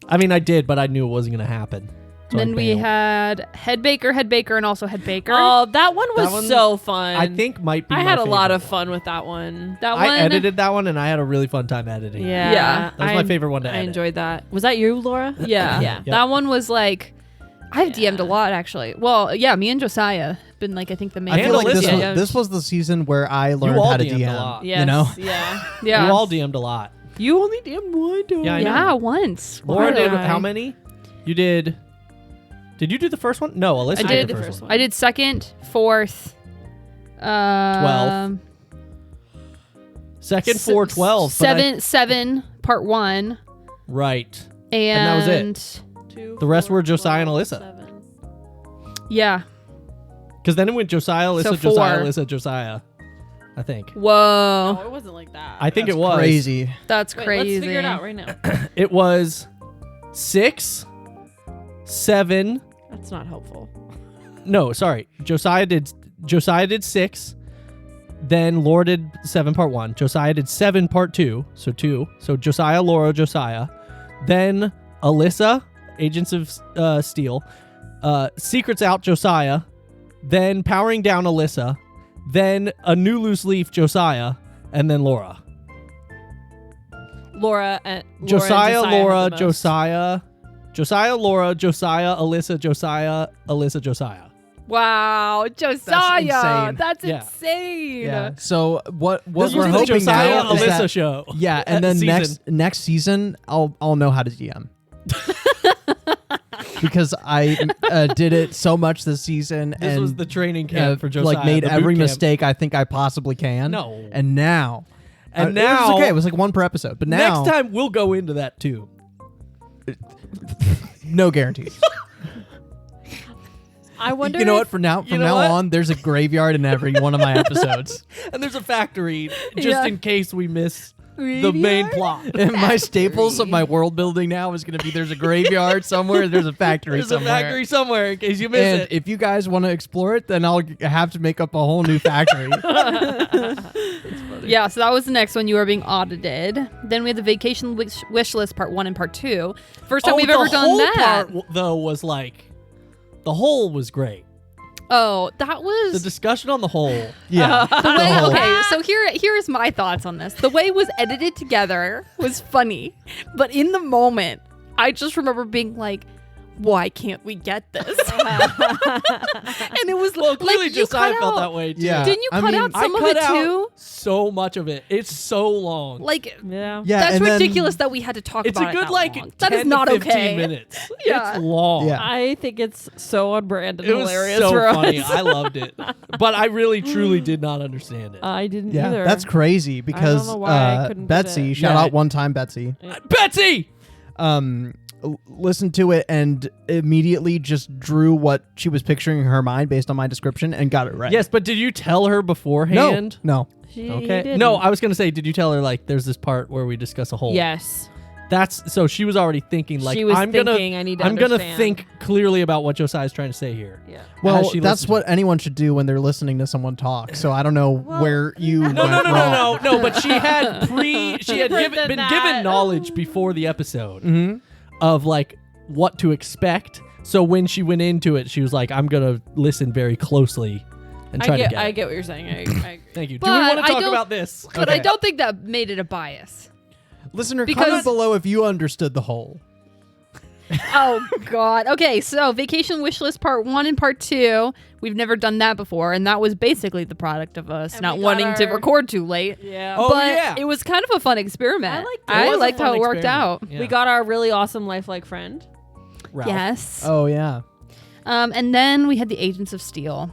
I mean, I did, but I knew it wasn't going to happen. So I Then we bailed. had Head Baker, and also Head Baker. Oh, that one was That one, so fun. I think might be. I my had a lot favorite of fun with that one. that one. I edited that one, and I had a really fun time editing. Yeah. Yeah. That was my favorite one to I edit. enjoyed that. Was that you, Laura? Yeah. Yeah. Yep. That one was like, I've Yeah. DM'd a lot actually. Well, yeah, me and Josiah been like I think the main. I And feel like this Alyssa. was, this was the season where I learned all how to DM'd a DM. lot. Yes. You know, Yeah. Yeah. You all DM'd a lot. You only did one time. Yeah, I know. Yeah, once. Laura Why did did I? how many? You did. Did you do the first one? No, Alyssa I did did the first one. I did second, fourth, 12th. Second, 4, 12. but I- seven, part 1, right. and that was it. The rest were Josiah and Alyssa. 7. Yeah. Because then it went Josiah, Alyssa, So Josiah, 4. Alyssa, Josiah. I think. Whoa, No, it wasn't like that. I think That's it was. crazy. that's Wait, crazy. let's figure it out right now. It was 6, 7. That's not helpful. No, sorry. Josiah did 6. Then Laura did 7 part 1. Josiah did 7 part 2. So 2. So Josiah, Laura, Josiah. Then Alyssa, Agents of Steel. Secrets Out, Josiah. Then Powering Down, Alyssa. Then A New Loose Leaf, Josiah. And then Laura. Laura and Josiah, had Laura, the most. Josiah. Josiah, Laura, Josiah, Alyssa, Josiah, Alyssa, Josiah. Wow, Josiah, insane. that's Yeah. insane. Yeah. So what This we're was the hoping Josiah now is Alyssa that, show. yeah, and then Season. next season I'll know how to DM. Because I did it so much this season, This and was the training camp for Josiah. like made the boot every camp. mistake I think I possibly can. No. and now, And it was now- okay. It was like one per episode, but now Next time we'll go into that too. No guarantees. I wonder. You know if- what? From now what? on, there's a graveyard in every one of my episodes. And there's a factory just Yeah. in case we miss the main plot. And my staples of my world building now is going to be there's a graveyard somewhere. There's a factory There's somewhere. a factory somewhere in case you miss And it. if you guys want to explore it, then I'll have to make up a whole new factory. Yeah, so that was the next one. You were being audited. Then we had the vacation wish list part 1 and part 2. First time we've ever the done whole that. part, though, was like, the whole was great. Oh, that The was discussion on the whole. Yeah. the way. whole- Okay, so here's my thoughts on this. The way it was edited together was funny, but in the moment, I just remember being like, "Why can't we get this?" And it was Well, clearly like you just I cut felt out- that way, too. Yeah. Didn't you I cut mean, out I some of cut it out too? so much of it. It's so long. Like Yeah. Yeah. that's and then- ridiculous that we had to talk It's about a good, it that like, long. 10 That is not to 15 okay. minutes. Yeah. It's long. Yeah. I think it's so on brand and It was hilarious so for funny. us. I loved it. But I really, truly did not understand it. I didn't Yeah, either. that's crazy because know why I couldn't get Betsy, it. shout Yeah. out one time Betsy, Betsy! listened to it and immediately just drew what she was picturing in her mind based on my description and got it right. Yes, but did you tell her beforehand? No. She Okay. didn't. No, I was going to say, did you tell her, like, there's this part where we discuss a whole? Yes. That's so she was already thinking, like, She was I'm thinking, I need to gonna understand. think clearly about what Josiah's trying to say here. Yeah. Well, As she that's listened what anyone should do when they're listening to someone talk. So I don't know where you No, went wrong. no. But she had she had Different than been that. given knowledge before the episode Mm-hmm. of like what to expect. So when she went into it, she was like, I'm gonna listen very closely and try to get. I it. get what you're saying. I agree. Thank you. But Do we want I to talk don't- about this? But Okay. I don't think that made it a bias. Listener, Because- comment below if you understood the whole. Oh God. Okay, so vacation wish list part 1 and part 2. We've never done that before, and that was basically the product of us And not we got wanting to our- record too late. Yeah. Oh, but yeah. it was kind of a fun experiment. I liked it. I It was a liked fun how it worked experiment. out. Yeah. We got our really awesome lifelike friend. Ralph. Yes. Oh yeah. And then we had the Agents of Steel.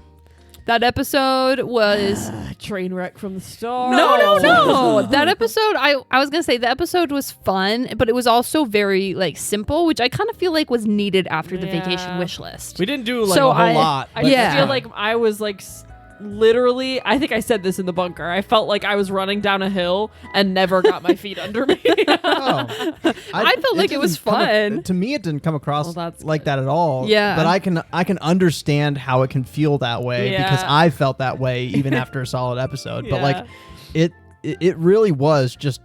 That episode was Train wreck from the start. no. That episode, I was gonna say the episode was fun, but it was also very like simple, which I kind of feel like was needed after the Yeah. vacation wish list. We didn't do like So a whole I- lot. I but- Yeah. feel like I was like literally, I think I said this in the bunker. I felt like I was running down a hill and never got my feet under me. Oh. I felt like it was didn't come fun. to me, it didn't come across Well, that's like good. that at all. Yeah. But I can understand how it can feel that way Yeah. because I felt that way even after a solid episode. But like Yeah. it really was just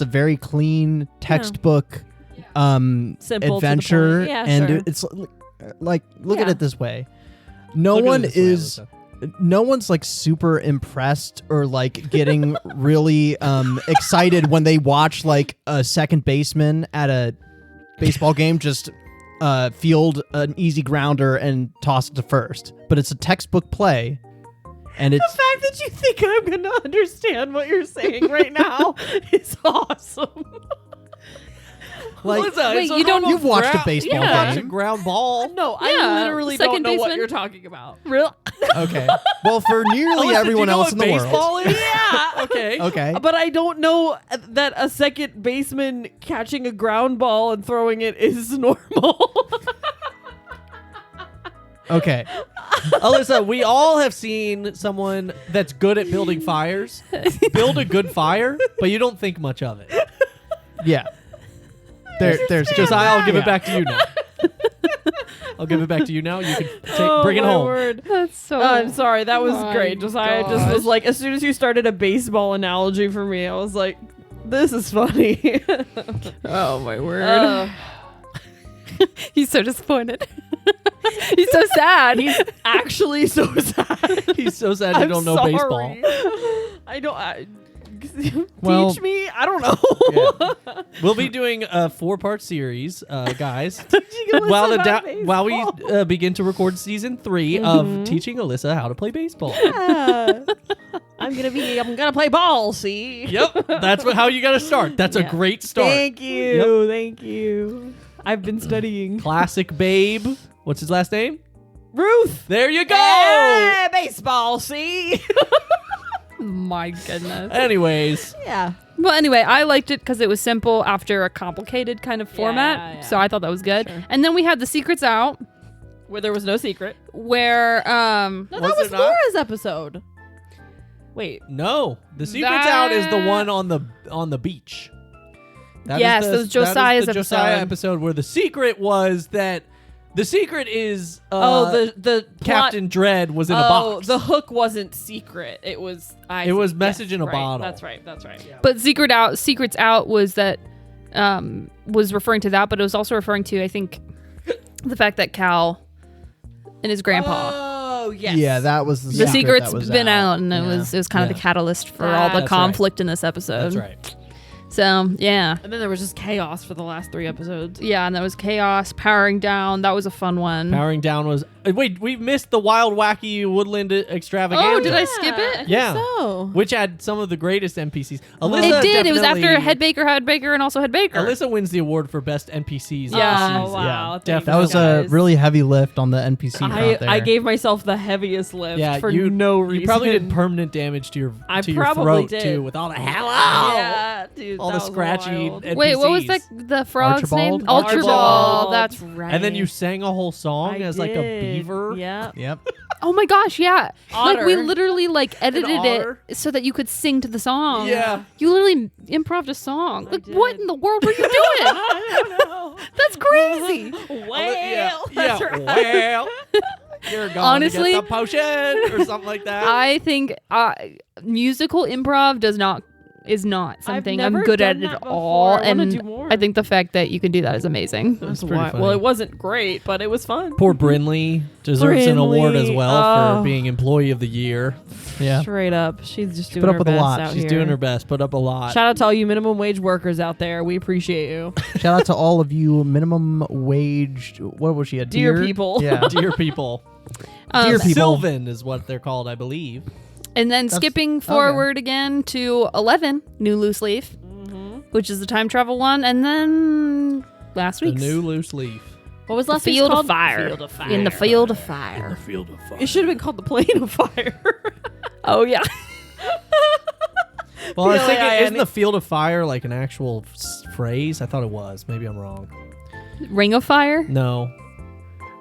a very clean textbook Simple to the adventure point. Yeah, and sure. it's like look at Yeah. it this way. No Look at it one this way, is Alyssa. no one's like super impressed or like getting really excited when they watch like a second baseman at a baseball game just field an easy grounder and toss it to first. But it's a textbook play, and it's The fact that you think I'm going to understand what you're saying right now is awesome. like Alyssa, Wait, it's a you don't- normal You've watched a ground- baseball you watch a game. ground ball. No, Yeah, I literally don't second know what baseman. you're talking about. Real? okay. Well, for nearly Alyssa, everyone do you know else in what the world. baseball is? Yeah. Okay. Okay. But I don't know that a second baseman catching a ground ball and throwing it is normal. Okay. Alyssa, we all have seen someone that's good at building fires build a good fire, but you don't think much of it. Yeah. There's Josiah, I'll give Yeah. it back to you now. I'll give it back to you now. You can Oh, bring it my home. Word. That's so. I'm sorry, that was My great. Josiah just was gosh. like, as soon as you started a baseball analogy for me, I was like, this is funny. Oh my word. He's so disappointed. He's so sad. He's actually so sad. He's so sad you don't know baseball. I don't. Well- teach me? I don't know. Yeah. We'll be doing a 4-part series, guys. Teaching Alyssa while about while we baseball. begin to record season 3 of teaching Alyssa how to play baseball. Yeah. I'm gonna play ball. See. Yep, that's how you got to start. That's a Yeah. great start. Thank you. Thank you. I've been studying. Classic babe. What's his last name? Ruth. There you go. Baseball. See. My goodness. Anyways, Yeah. Well, anyway, I liked it because it was simple after a complicated kind of format. yeah. So I thought that was good. Sure. And then we had the Secrets Out, Where there was no secret. where No, Was that was it not? Laura's episode. Wait. No, the Secret's Out is the one on the beach. Yes, is that was Josiah's the Josiah episode. episode where the secret was that the secret is the Captain Dread was in a box. The hook wasn't secret. It was message in a right. bottle. That's right. That's right. Yeah. But Secrets Out was that was referring to that, but it was also referring to, I think, the fact that Cal and his grandpa. Oh yes. Yeah, that was The secret secret's that was been out, and it Yeah. was kind of Yeah. the catalyst for all the That's conflict in this episode. That's right. So yeah, And then there was just chaos for the last 3 episodes. yeah, and that was Chaos Powering Down. That was a fun one. Powering Down was wait, we missed the Wild Wacky Woodland Extravaganza. Oh, did I skip it? Yeah. So. Which had some of the greatest NPCs. Alyssa It did. It was after definitely- Head Baker, and also Head Baker. Alyssa wins the award for best NPCs. Yeah. Oh, this season. wow. Thank definitely. That was a guys. really heavy lift on the NPC front there. I gave myself the heaviest lift Yeah, for you no reason. You probably did permanent damage to your I to your probably throat did. too, with all the hello. Yeah, dude. All that the was scratchy wild. NPCs. Wait, what was the frog's name? Archibald? Archibald. That's right. And then you sang a whole song I as like a did. beaver. Yeah. Yep. Oh my gosh, yeah. Like we Otter. literally edited otter. it so that you could sing to the song. Yeah. You literally improv'd a song. I Like what did. in the world were you doing? I don't know. That's crazy. Well, yeah. that's right. Well, you're going Honestly, to get the potion or something like that. I think musical improv is not something I'm never good at done at that all. before. I wanna And do more. I think the fact that you can do that is amazing. That's pretty wild. funny. Well, it wasn't great, but it was fun. Poor Brinley deserves an award as Brinley, well for oh. being Employee of the Year. Yeah. Straight up, she's just doing put up her with a best lot. out She's here. doing her best, put up a lot. Shout out to all you minimum wage workers out there. We appreciate you. Shout out to all of you minimum wage. What was she? A Dear deer? people. Yeah. Dear people. Dear people. Sylvan is what they're called, I believe. And then That's- skipping okay. forward again to 11, New Loose Leaf, which is the time travel one, and then last The week's new loose leaf. What was The last week's Field called? of Fire. Field of Fire. In the Field of Fire. Field of Fire. It should have been called the Plane of Fire. Oh yeah. Well, I was thinking, P-L-A-I-N-E. isn't the Field of Fire like an actual phrase? I thought it was. Maybe I'm wrong. Ring of Fire. No.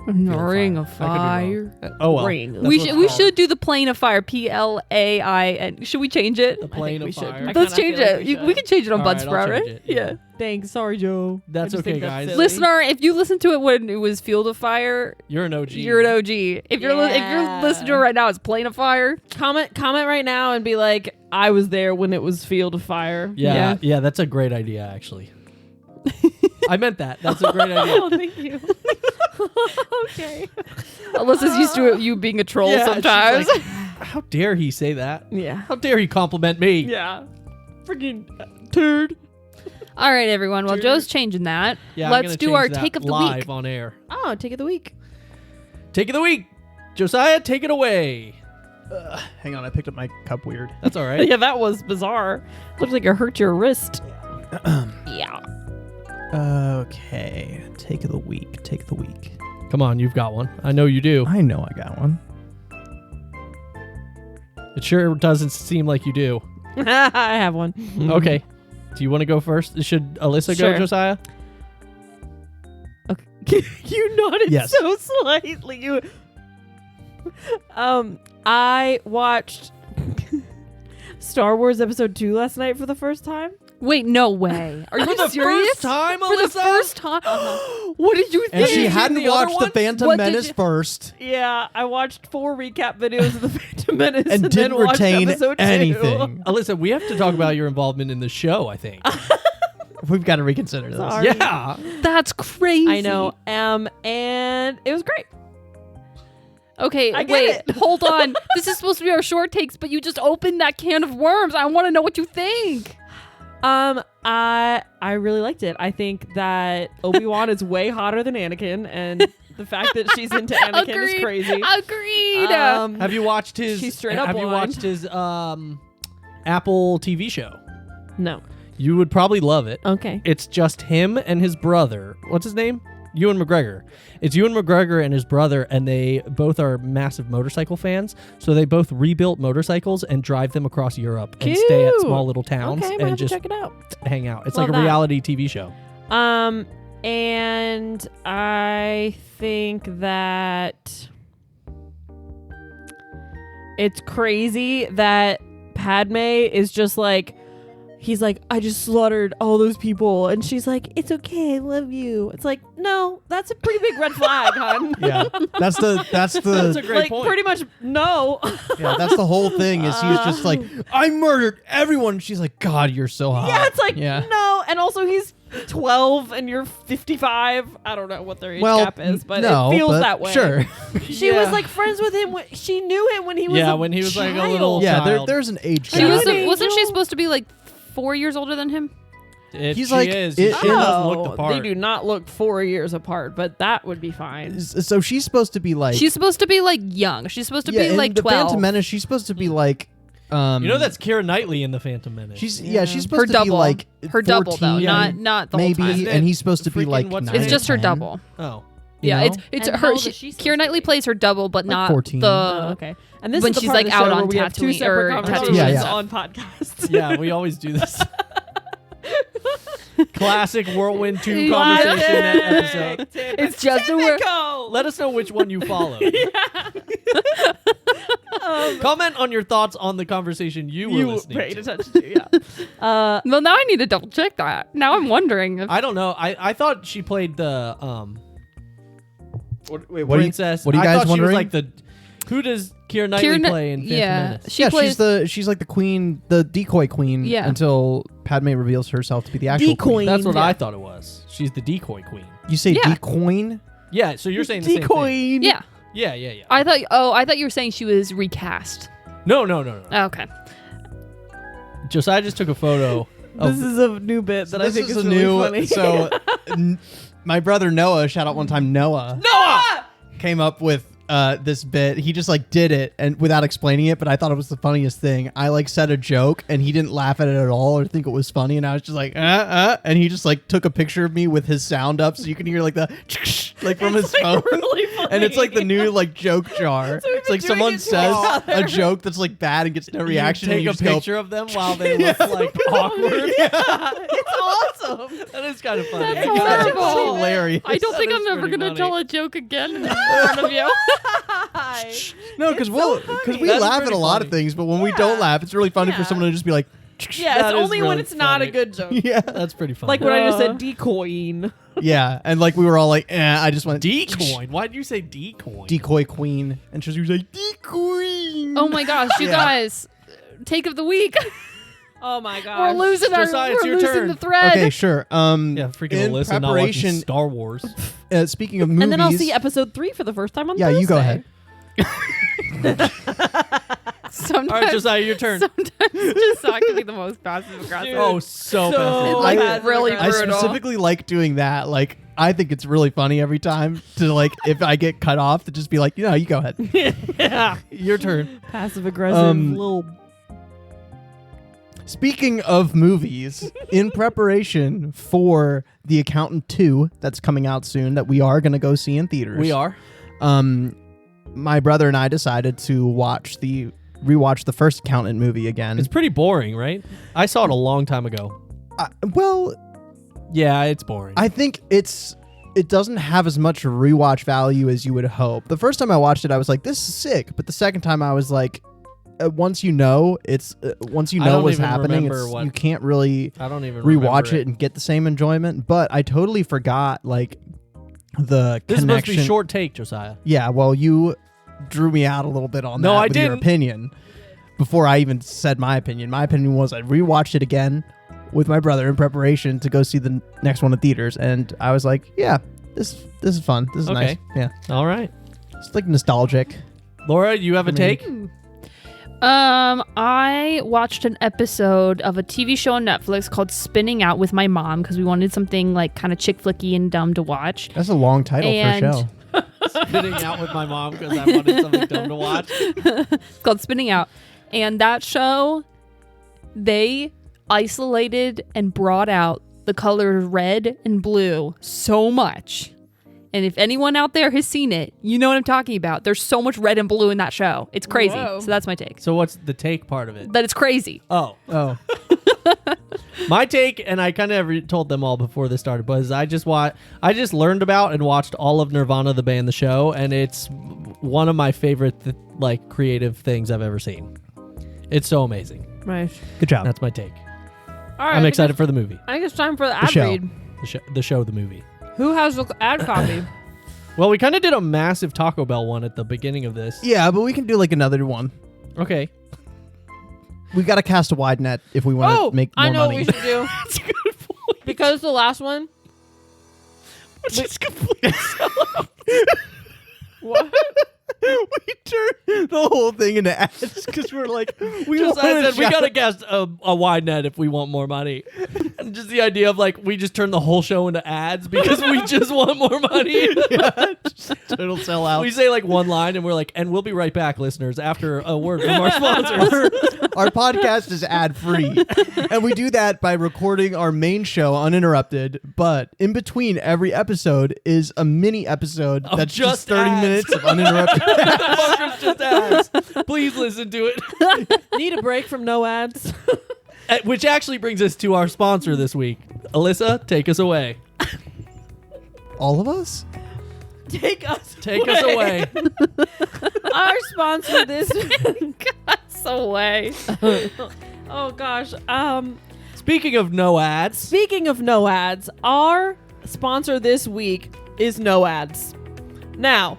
Ring of I Fire. could be wrong. Oh well. Ring. That's We what should it's we called. should do the Plane of Fire. PLAIN. Should we change it? The Plane we of should. Fire. I Let's kinda change feel like it. we We should. can change it on All right, Budsprout, I'll right? change it, Yeah. Thanks. Sorry, Joe. That's I just okay, think guys. silly. Listener, if you listen to it when it was Field of Fire, You're an OG. you're an OG. If you're if you're listening to it right now, it's Plane of Fire. comment right now and be like, I was there when it was Field of Fire. Yeah, yeah, that's a great idea, actually. I meant that. That's a great idea. Oh, thank you. Okay. Alyssa's used to you being a troll Yeah, she's sometimes. like, how dare he say that? Yeah. How dare he compliment me? Yeah. Freaking turd. All right, everyone. Well, Dude. Joe's changing that. Yeah, I'm Let's gonna do change our that take of the live week. on air. Oh, take of the week. Take of the week. Josiah, take it away. Hang on, I picked up my cup weird. That's all right. Yeah, that was bizarre. Looks like it hurt your wrist. Yeah. Okay, take of the week. Take the week. Come on, you've got one. I know you do. I know I got one. It sure doesn't seem like you do. I have one. Okay. Do you want to go first? Should Alyssa go, Sure. Josiah? Okay. You nodded Yes. so slightly. You. I watched Star Wars Episode 2 last night for the first time. Wait, no way. Are For you the serious? first time, For Alyssa? the first time? What did you And think? she you hadn't seen the other watched The ones? Phantom What did Menace you- first Yeah, I watched 4 recap videos of the Phantom Menace and then didn't watched retain episode 2. anything. Alyssa, we have to talk about your involvement in the show, I think. We've got to reconsider this. Sorry. Yeah. That's crazy. I know. And it was great. Okay, I get wait, it. hold on. This is supposed to be our short takes, but you just opened that can of worms. I want to know what you think. I really liked it. I think that Obi-Wan is way hotter than Anakin, and the fact that she's into Anakin Agreed. is crazy. Agreed. Have you watched his She's straight up Have you blind. watched his Apple TV show? No. You would probably love it. Okay. It's just him and his brother. What's his name? Ewan McGregor. It's Ewan McGregor and his brother, and they both are massive motorcycle fans. So they both rebuilt motorcycles and drive them across Europe and stay at Cute. small little towns Okay, I'm gonna and have to just check it out. hang out. It's Love like a that. reality TV show. And I think that it's crazy that Padme is just like, he's like, I just slaughtered all those people, and she's like, it's okay, I love you. It's like, no, that's a pretty big red flag, hon. Yeah, that's That's a the great Like point. pretty much no. yeah, that's the whole thing. Is he's just like, I murdered everyone. And she's like, God, you're so hot. Yeah, it's like yeah. no, and also he's 12 and you're 55. I don't know what their age Well, gap is, but no, it feels but that way. Sure. She was like friends with him. She knew him when he was when he was like a little child. Yeah, child. there's an age She gap. was. Angel. Wasn't she supposed to be like 4 years older than him? He's She like- is. it- She doesn't look the Oh, part. they do not look 4 years apart, but that would be fine. So she's supposed to be like. She's supposed to be like young. She's supposed to be in like the 12. Phantom Menace. She's supposed to be like. You know that's Keira Knightley in the Phantom Menace. She's Yeah. she's her supposed to double. be like Her double though, 14, not the maybe, whole time. and he's supposed to be Freaking like. what's 9 his It's name? just her 10, double. oh. you Yeah, know? it's And her. how old is she supposed Keira to Knightley be? plays her double, but Like not 14. the. Okay. And this when is the she's, part like, of the out show on where we have two Tatooine separate or conversations Tatooine. Yeah. on podcasts. Yeah, we always do this. Classic Whirlwind 2 Classic. conversation episode. It's just a word. Let us know which one you follow. Comment on your thoughts on the conversation you were listening paid to. attention to. Yeah. Well, now I need to double check that. Now I'm wondering. If, I don't know. I thought she played the Wait, princess. what are you I guys thought she wondering? was like the. Who does Keira Knightley play in Phantom Menace? she yeah, plays. she's like the queen, the decoy queen. Yeah. Until Padme reveals herself to be the actual Decoy. queen. That's what Yeah. I thought it was. She's the decoy queen. You say Yeah. decoy? Yeah, so you're saying the same thing. Yeah, Yeah. I thought you were saying she was recast. No. Okay. I just took a photo. This is a new bit that I This think is is a really new. funny. So, my brother Noah, shout out one time Noah, came up with this bit. He just like did it and without explaining it, but I thought it was the funniest thing. I like said a joke and he didn't laugh at it at all or think it was funny, and I was just like and he just like took a picture of me with his sound up so you can hear like the like from his phone. really funny. And it's like the new like joke jar. we've It's been like doing someone it to says each other. a joke that's like bad and gets no reaction. You and take you a just go, picture of them while they look like awkward. It's awesome. That is kind of funny. That's I gotta- It's horrible. hilarious. I don't That think is I'm ever pretty gonna funny. tell a joke again in front of you. No, because we That's laugh at pretty a lot of funny. things, but when we don't laugh, it's really funny for Yeah. someone to just be like, Yeah, That it's is only when really it's not a funny. good joke. yeah, That's pretty funny. Like when I just said decoying. yeah, and like we were all like, I just went decoy. Why did you say decoy? decoy queen, and she was like decoy. Oh my gosh, you Yeah. guys! Take of the week. Oh my We're god. losing Josiah, it's we're your losing turn. the thread. Okay, sure. Yeah, freaking in Alyssa not watching preparation, Star Wars. speaking of movies, And then I'll see episode 3 for the first time on yeah, Thursday. you go ahead. Sometimes, All right, Josiah, your turn. sometimes Josiah can be the most passive aggressive. Oh, so So fast. like bad. really I brutal. specifically like doing that. Like, I think it's really funny every time to like if I get cut off to just be like, you go ahead. Yeah. Your turn. Passive aggressive little. Speaking of movies, in preparation for The Accountant 2 that's coming out soon that we are going to go see in theaters. We are. My brother and I decided to rewatch the first Accountant movie again. It's pretty boring, right? I saw it a long time ago. Well, Yeah, it's boring. I think it doesn't have as much rewatch value as you would hope. The first time I watched it, I was like, this is sick. But the second time I was like, once you know don't what's even happening, remember what- you can't really I don't even rewatch remember it and get the same enjoyment. But I totally forgot like the This is supposed to connection. be short take, Josiah. Yeah, well, you drew me out a little bit on No, that I with your didn't. opinion before I even said my opinion. My opinion was I rewatched it again with my brother in preparation to go see the next one in theaters, and I was like, yeah, this is fun. This is Okay. nice. Yeah, All right. it's like nostalgic. Laura, you have a take? I watched an episode of a TV show on Netflix called Spinning Out with my mom because we wanted something like kind of chick flicky and dumb to watch. That's a long title And- for a show. Spinning out with my mom because I wanted something dumb to watch. It's called Spinning Out. And that show, they isolated and brought out the colors red and blue so much And if anyone out there has seen it, you know what I'm talking about. There's so much red and blue in that show. It's crazy. Whoa. So that's my take. So what's the take part of it? That it's crazy. Oh. My take, and I kind of told them all before this started, was I just learned about and watched all of Nirvana the band, the show, and it's one of my favorite creative things I've ever seen. It's so amazing. Right. Good job. That's my take. All right. I'm excited for the movie. I think it's time for the ad show. read. The movie. Who has the ad copy? Well, we kind of did a massive Taco Bell one at the beginning of this. Yeah, but we can do like another one. Okay. We got to cast a wide net if we want to make more I know money. what we should do. That's a good point. Because the last one. Just completely What? We turned the whole thing into ads because we're like, we I said we shout- gotta cast a wide net if we want more money, and just the idea of like we just turn the whole show into ads because we just want more money. It'll sell out. We say like one line and we're like, and we'll be right back, listeners, after a word from our sponsors. Our podcast is ad free, and we do that by recording our main show uninterrupted. But in between every episode is a mini episode that's just 30 ads. minutes of uninterrupted. Motherfuckers just ads. Please listen to it. Need a break from no ads? Which actually brings us to our sponsor this week. Alyssa, take us away. All of us? Take us away. Our sponsor this week. Away. Oh gosh. Speaking of no ads. Speaking of no ads, our sponsor this week is No Ads. Now,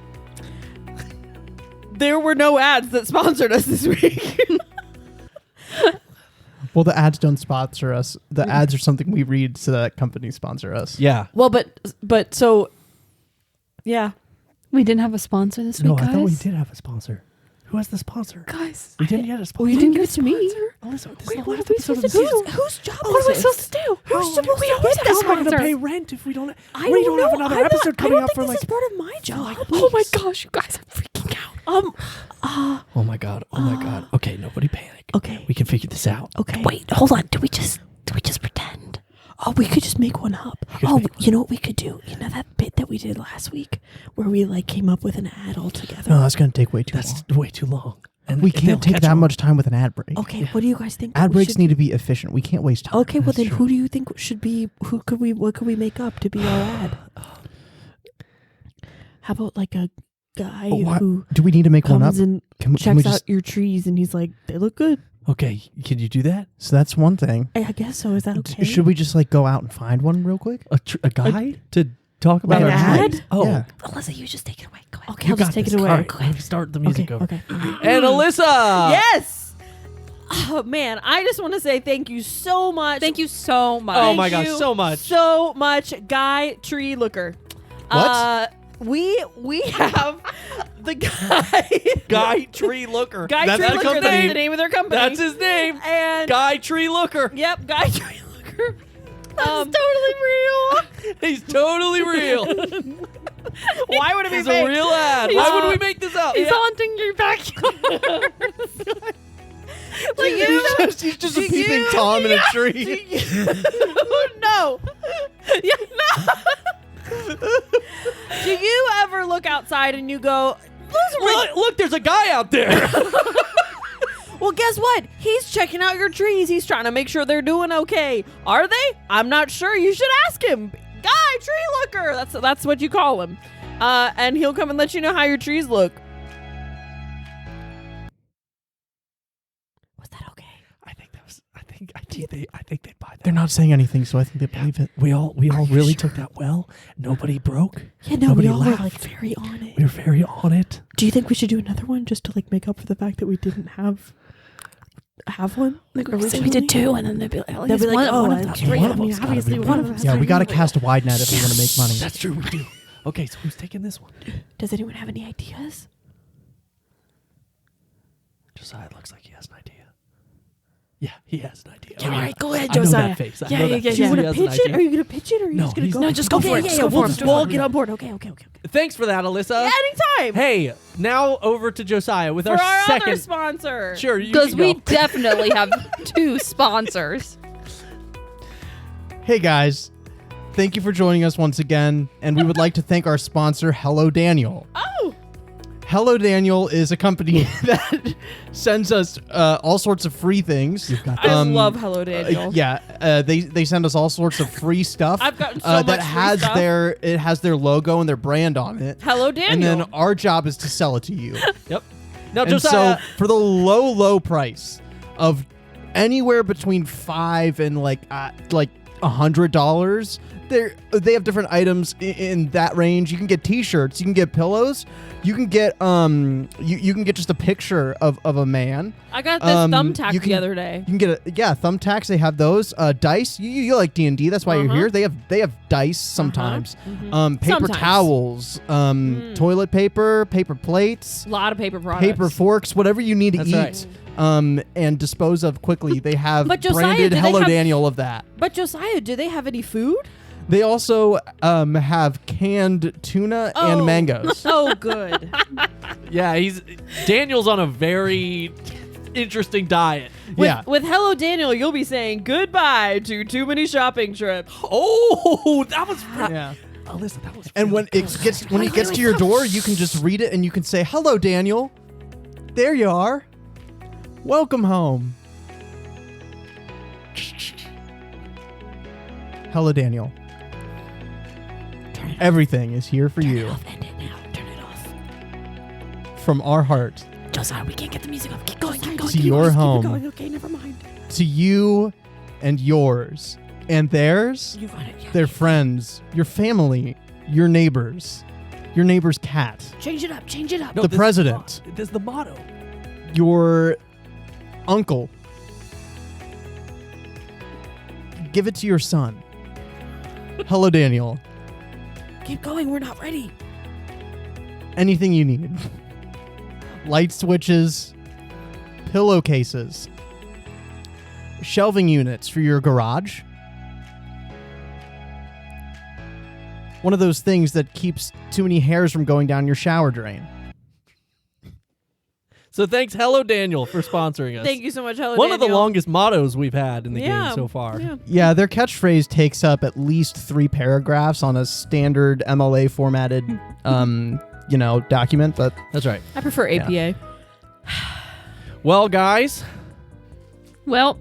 there were no ads that sponsored us this week. Well, the ads don't sponsor us. The ads are something we read so that companies sponsor us. Yeah. Well, but so, yeah. We didn't have a sponsor this week, guys. have a sponsor. Who has the sponsor? Guys. We didn't get a sponsor. Well, you didn't give it to me. Alyssa, this Wait, is the what last are we episode of supposed the to do? season. Whose job What are we supposed to do? Who's supposed We always have How am I going to sponsors. pay rent if we don't? I we don't don't have know. another episode coming up for this like. is part of my job. Oh my gosh, you guys, I'm freaking out. Oh my god. Oh my god. Okay, nobody panic. Okay. We can figure this out. Okay. Wait, hold on. Do we just pretend? Oh, we could just make one up. Oh, you know what we could do? You know that bit that we did last week where we like came up with an ad all together? No, that's going to take way too That's long. way too long. And We they'll can't take catch that on. much time with an ad break. Okay, what do you guys think? Ad we breaks should- need to be efficient. We can't waste time. Okay, well That's then true. who do you think should be what could we make up to be our ad? How about like a guy who Do we need to make one up? comes and Can we checks just, out your trees and he's like, they look good. Okay, can you do that? so that's one thing. I guess so. Is that okay? Should we just like go out and find one real quick? A guy to talk about An our ad? dreams? Oh, Yeah. Alyssa, you just take it away. Go ahead. Okay, I'll just take it away. All right, start the music Okay, over. okay. And Alyssa. Yes. Oh man, I just want to say thank you so much. Thank you so much. Oh Thank my gosh, you so much. so much, Guy Tree Looker. What? We have the guy Guy Tree Looker. Guy That's Tree the Looker. company. That's the name of their company. That's his name. And Guy Tree Looker. yep, Guy Tree Looker. totally real. He's totally real. Why would it be It's fake? a real ad. Why would we make this up? He's haunting your backyard. Like you, He's just do a peeping you- Tom in a do tree. no. Yeah, no. Do you ever look outside and you go, Look, there's a guy out there. well, guess what? He's checking out your trees. He's trying to make sure they're doing okay. Are they? I'm not sure. You should ask him. Guy Tree Looker. That's what you call him. And he'll come and let you know how your trees look. Was that okay? I think they buy that. They're not saying anything, so I think they believe it. We all really took that well. Nobody broke. Yeah, no, Nobody we all were laughed. like very on it. We were very on it. Do you think we should do another one just to like make up for the fact that we didn't have one? Like originally? we did two, and then they'd be like, They'll be like, one oh, of that's them. right. One I of mean, them's gotta obviously be one of us. Yeah, we got to cast a wide net if we want to make money. That's true. We do. Okay, so who's taking this one? Does anyone have any ideas? Josiah looks like he has an idea. Yeah, he has an idea. Yeah, all right, go ahead, I know Josiah. that face. I Yeah, know yeah, that yeah. face. Do you He want to has an pitch it? idea. Are you going to pitch it? Or are you No, just going to he's go? not. No, just go for it. Yeah, Just yeah, go we'll for it. just all get on board. Okay. Thanks for that, Alyssa. Yeah, anytime. Hey, now over to Josiah with For our our second. other sponsor. Sure, you Because can we go. definitely have two sponsors. Hey guys, thank you for joining us once again. And we would like to thank our sponsor, Hello Daniel. Oh, Hello Daniel is a company that sends us all sorts of free things. I love Hello Daniel. They send us all sorts of free stuff. I've gotten so much that free has stuff. their logo and their brand on it. Hello Daniel. And then our job is to sell it to you. Yep. Now, And Josiah, so for the low price of anywhere between $5 and $100, they have different items in that range. You can get T-shirts, you can get pillows, you can get you can get just a picture of a man. I got this thumbtack the other day. You can get thumbtacks. They have those. Dice. You like D&D. That's why you're here. They have dice sometimes. Paper Sometimes. towels. Toilet paper. Paper plates. A lot of paper products. Paper forks. Whatever you need to That's eat. And dispose of quickly. They have But Josiah, branded do they Hello have- Daniel of that. But Josiah, do they have any food? They also have canned tuna and mangoes. Oh, good. yeah, Daniel's on a very interesting diet. With Hello Daniel, you'll be saying goodbye to too many shopping trips. Oh, that was Yeah. Alyssa, that was And when it gets to your door, you can just read it and you can say, "Hello, Daniel. There you are. Welcome home." Hello, Daniel. Everything is here for you. End it now. Turn it off. From our heart Josiah, we can't get the music off. Keep going. Keep going. to your home, Okay, never mind. to you and yours and theirs, You got it. Yeah. their friends, your family, your neighbor's cat, Change it up. Change it up. the president, This is the motto. your uncle. Give it to your son. Hello, Daniel. Keep going. We're not ready. Anything you need. Light switches, pillowcases, shelving units for your garage. One of those things that keeps too many hairs from going down your shower drain. So thanks, Hello Daniel, for sponsoring us. Thank you so much, Hello One Daniel. of the longest mottos we've had in the Yeah. game so far. Yeah. Yeah, their catchphrase takes up at least 3 paragraphs on a standard MLA formatted, document. But That's right. I prefer APA. Well, guys, Well,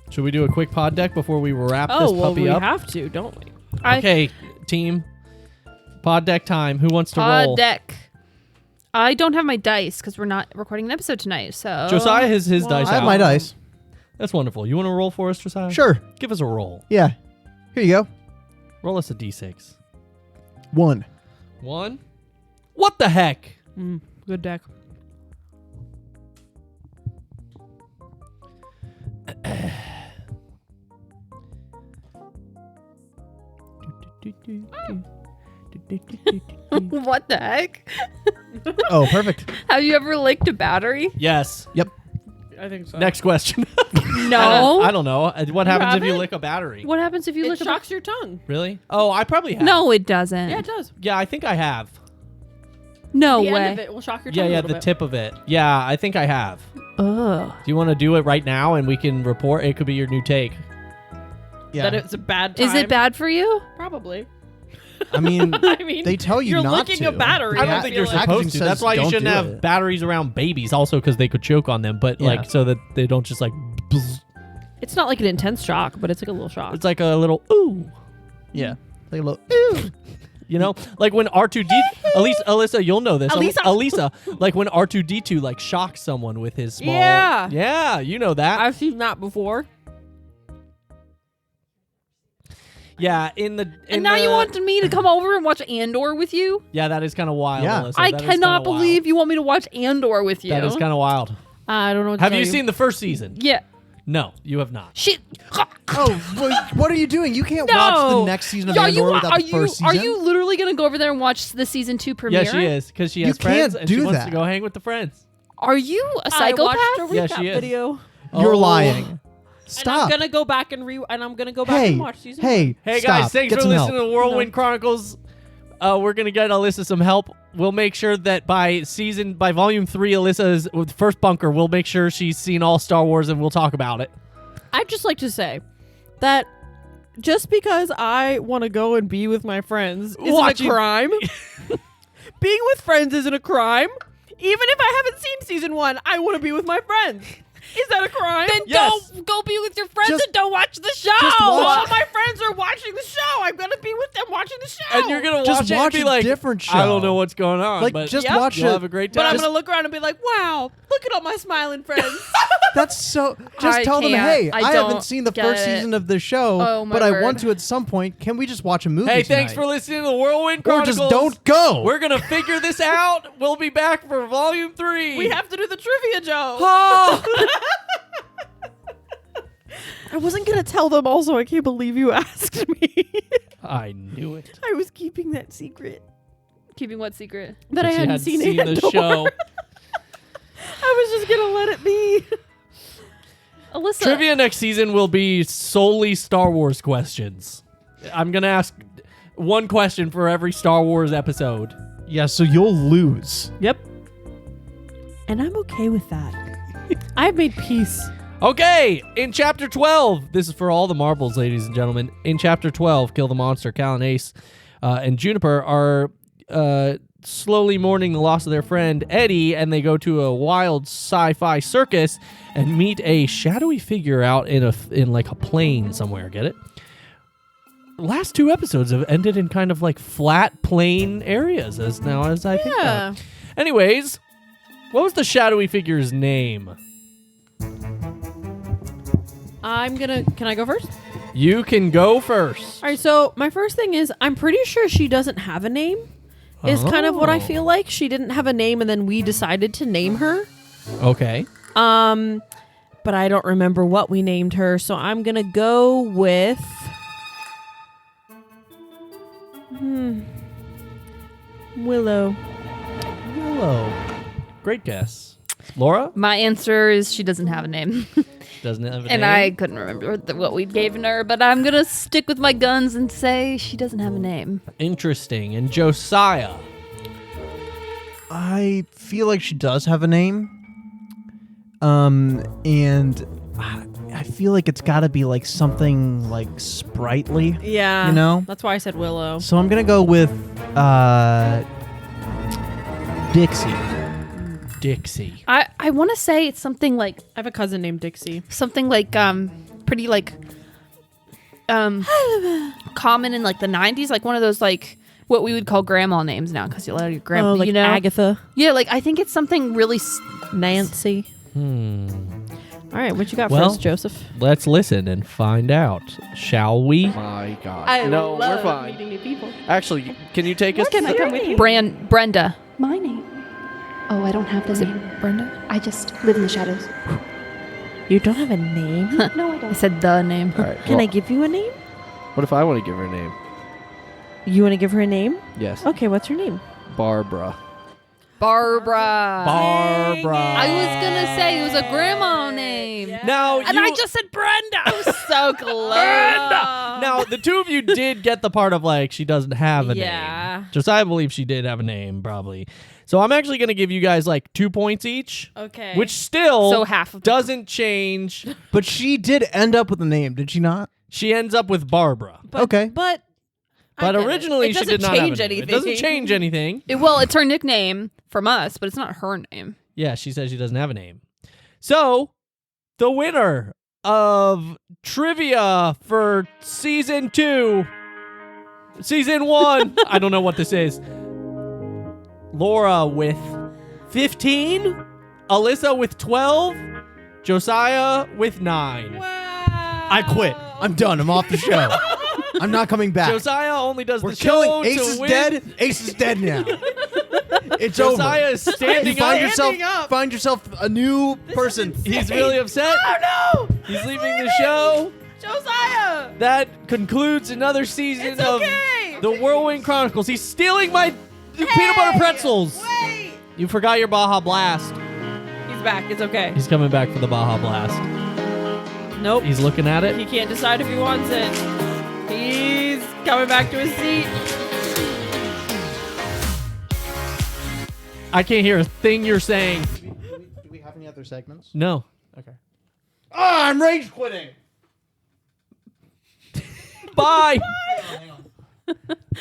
should we do a quick pod deck before we wrap Oh, this well, puppy we up? have to, don't we? Okay, team. Pod deck time. Who wants to roll? pod deck. I don't have my dice because we're not recording an episode tonight. So Josiah has his Well, dice I have out. my dice. That's wonderful. You want to roll for us, Josiah? Sure. Give us a roll. Yeah. Here you go. Roll us a d6. 1. 1. What the heck? Good deck. what the heck? Oh, perfect. Have you ever licked a battery? Yes. I think so. Next question. No. I don't know. What happens if you haven't? lick a battery? What happens if you It lick a shocks your tongue. Really? Oh, I probably have. No, it doesn't. Yeah, it does. Yeah, I think I have. No The way. end of it will shock your tongue Yeah, a little the bit. tip of it. Yeah, I think I have. Ugh. Do you want to do it right now and we can report? It could be your new take. Yeah. That it's a bad time. Is it bad for you? Probably. I mean, I mean, they tell you you're not licking to. a battery. I don't I think feel you're like. supposed to. Packaging That's says why you don't shouldn't do have it. batteries around babies, also because they could choke on them. But Yeah. like so that they don't just like. bzz. It's not like an intense shock, but it's like a little shock. It's like a little ooh. Yeah. Like a little. You know, like when R2D, Alyssa, you'll know this. Alyssa. Like when R2D2 like shocks someone with his small. Yeah. Yeah, you know that. I've seen that before. Yeah, in And now you want me to come over and watch Andor with you? Yeah, that is kind of wild. Yeah. Alyssa. I That is cannot kinda believe you want me to watch Andor with you. wild. That is kind of wild. I don't know what to Have tell you seen the first season? Yeah. No, you have not. Shit. Oh, what are you doing? You can't No. watch the next season of Andor without the first season. Are you literally going to go over there and watch the season 2 premiere? Yeah, she is because she You has friends can't and she do wants that. to go hang with the friends. Are you a I psychopath? watched a Yeah, recap she is. video. You're Oh. lying. And Stop. I'm gonna go back and Hey, watch season hey, Hey stop. guys, thanks Get for some listening help. to Whirlwind Chronicles. We're gonna get Alyssa some help. We'll make sure that by volume 3, Alyssa's with first bunker. We'll make sure she's seen all Star Wars and we'll talk about it. I'd just like to say that just because I want to go and be with my friends isn't Watching- a crime. Being with friends isn't a crime. Even if I haven't seen season 1, I want to be with my friends. Is that a crime? Then Yes. don't go be with your friends Just- and don't watch the show. just All watch- my friends are watching the show. I'm gonna be with them watching the show. And you're gonna Just watch it and watch be a like, different I don't show. know what's going on, Like, but just Yep. watch you'll it. have a great But time. I'm gonna look around and be like, wow, look at all my smiling friends. That's so. Just I tell them, can't. hey, I I haven't don't seen the get first it. season of the show, Oh, my but I word. want to at some point. Can we just watch a movie? Hey, thanks tonight? for listening to the Whirlwind Or Chronicles. just don't go. We're gonna figure this out. We'll be back for volume 3. We have to do the trivia, Joe. Oh! I wasn't gonna tell them. Also, I can't believe you asked me. I knew it. I was keeping that secret Keeping what secret? that I She hadn't hadn't seen, the Andor. show. I was just gonna let it be. Alyssa. Trivia next season will be solely Star Wars questions. I'm gonna ask one question for every Star Wars episode. Yeah, so you'll lose. Yep. And I'm okay with that. I've made peace. Okay, in Chapter 12, this is for all the marbles, ladies and gentlemen. In Chapter 12, Kill the Monster, Cal and Ace and Juniper are slowly mourning the loss of their friend Eddie, and they go to a wild sci-fi circus and meet a shadowy figure out in like a plane somewhere. Get it? Last 2 episodes have ended in kind of like flat plain areas as I think Yeah. about. Anyways, what was the shadowy figure's name? Can I go first? You can go first. All right, so my first thing is I'm pretty sure she doesn't have a name. Is kind of what I Oh. feel like. She didn't have a name and then we decided to name her. Okay. But I don't remember what we named her, so I'm going to go with Willow. Willow. Great guess. Laura My answer is she doesn't have a name. doesn't have a And name. I couldn't remember what we'd given her, but I'm going to stick with my guns and say she doesn't have a name. Interesting. And Josiah. I feel like she does have a name. And I feel like it's got to be like something like sprightly. Yeah. You know? That's why I said Willow. So I'm going to go with Dixie. Dixie. I want to say it's something like I have a cousin named Dixie. pretty like common in like the 90s, like one of those like what we would call grandma names now because you let your grandma, Oh, like you know, Agatha, yeah, like I think it's something really Nancy. All right, what you got Well- first, Joseph? Let's listen and find out, shall we? My God. No, we're fine. meeting new people. Actually, can you take us? Can I come with you? Brenda. My name? Oh, I don't have the name. Brenda? I just live in the shadows. You don't have a name? No, I I don't. said the name. All right. Can well, I give you a name? What if I want to give her a name? You want to give her a name? Yes. Okay, what's her name? Barbara. Barbara. Barbara. I was gonna say it was a grandma name. Now, And you, I just said Brenda. I was so close. now the two of you did get the part of like she doesn't have a Yeah. name. Josiah believes she did have a name, probably. So I'm actually going to give you guys like 2 points each, Okay. which still So half of doesn't change. But she did end up with a name, did she not? She ends up with Barbara. Okay. But But originally it she did doesn't not have a change name. It anything. doesn't change anything. It's her nickname from us, but it's not her name. Yeah, she says she doesn't have a name. So, the winner of trivia for season 2, season 1, I don't know what this is. Laura with 15, Alyssa with 12, Josiah with 9. I quit. I'm done. I'm off the show. I'm not coming back. Josiah only does We're the show killing. Ace to is win. dead. Ace is dead now. It's Josiah over. is standing Find up. Find yourself a new person. He's really upset. Oh no! He's leaving the show. Josiah! That concludes another season It's of okay! the Whirlwind Chronicles. He's stealing my peanut butter pretzels. Wait! You forgot your Baja Blast. He's back. It's okay. He's coming back for the Baja Blast. Nope. He's looking at He it. can't decide if he wants it. He's coming back to his seat. I can't hear a thing you're saying. Do we have any other segments? No. Okay. I'm rage quitting. Bye.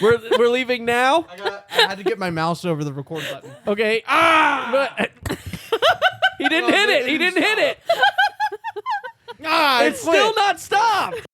We're leaving now. I had to get my mouse over the record button. Okay. He didn't hit it. He didn't hit it. It's still not stopped.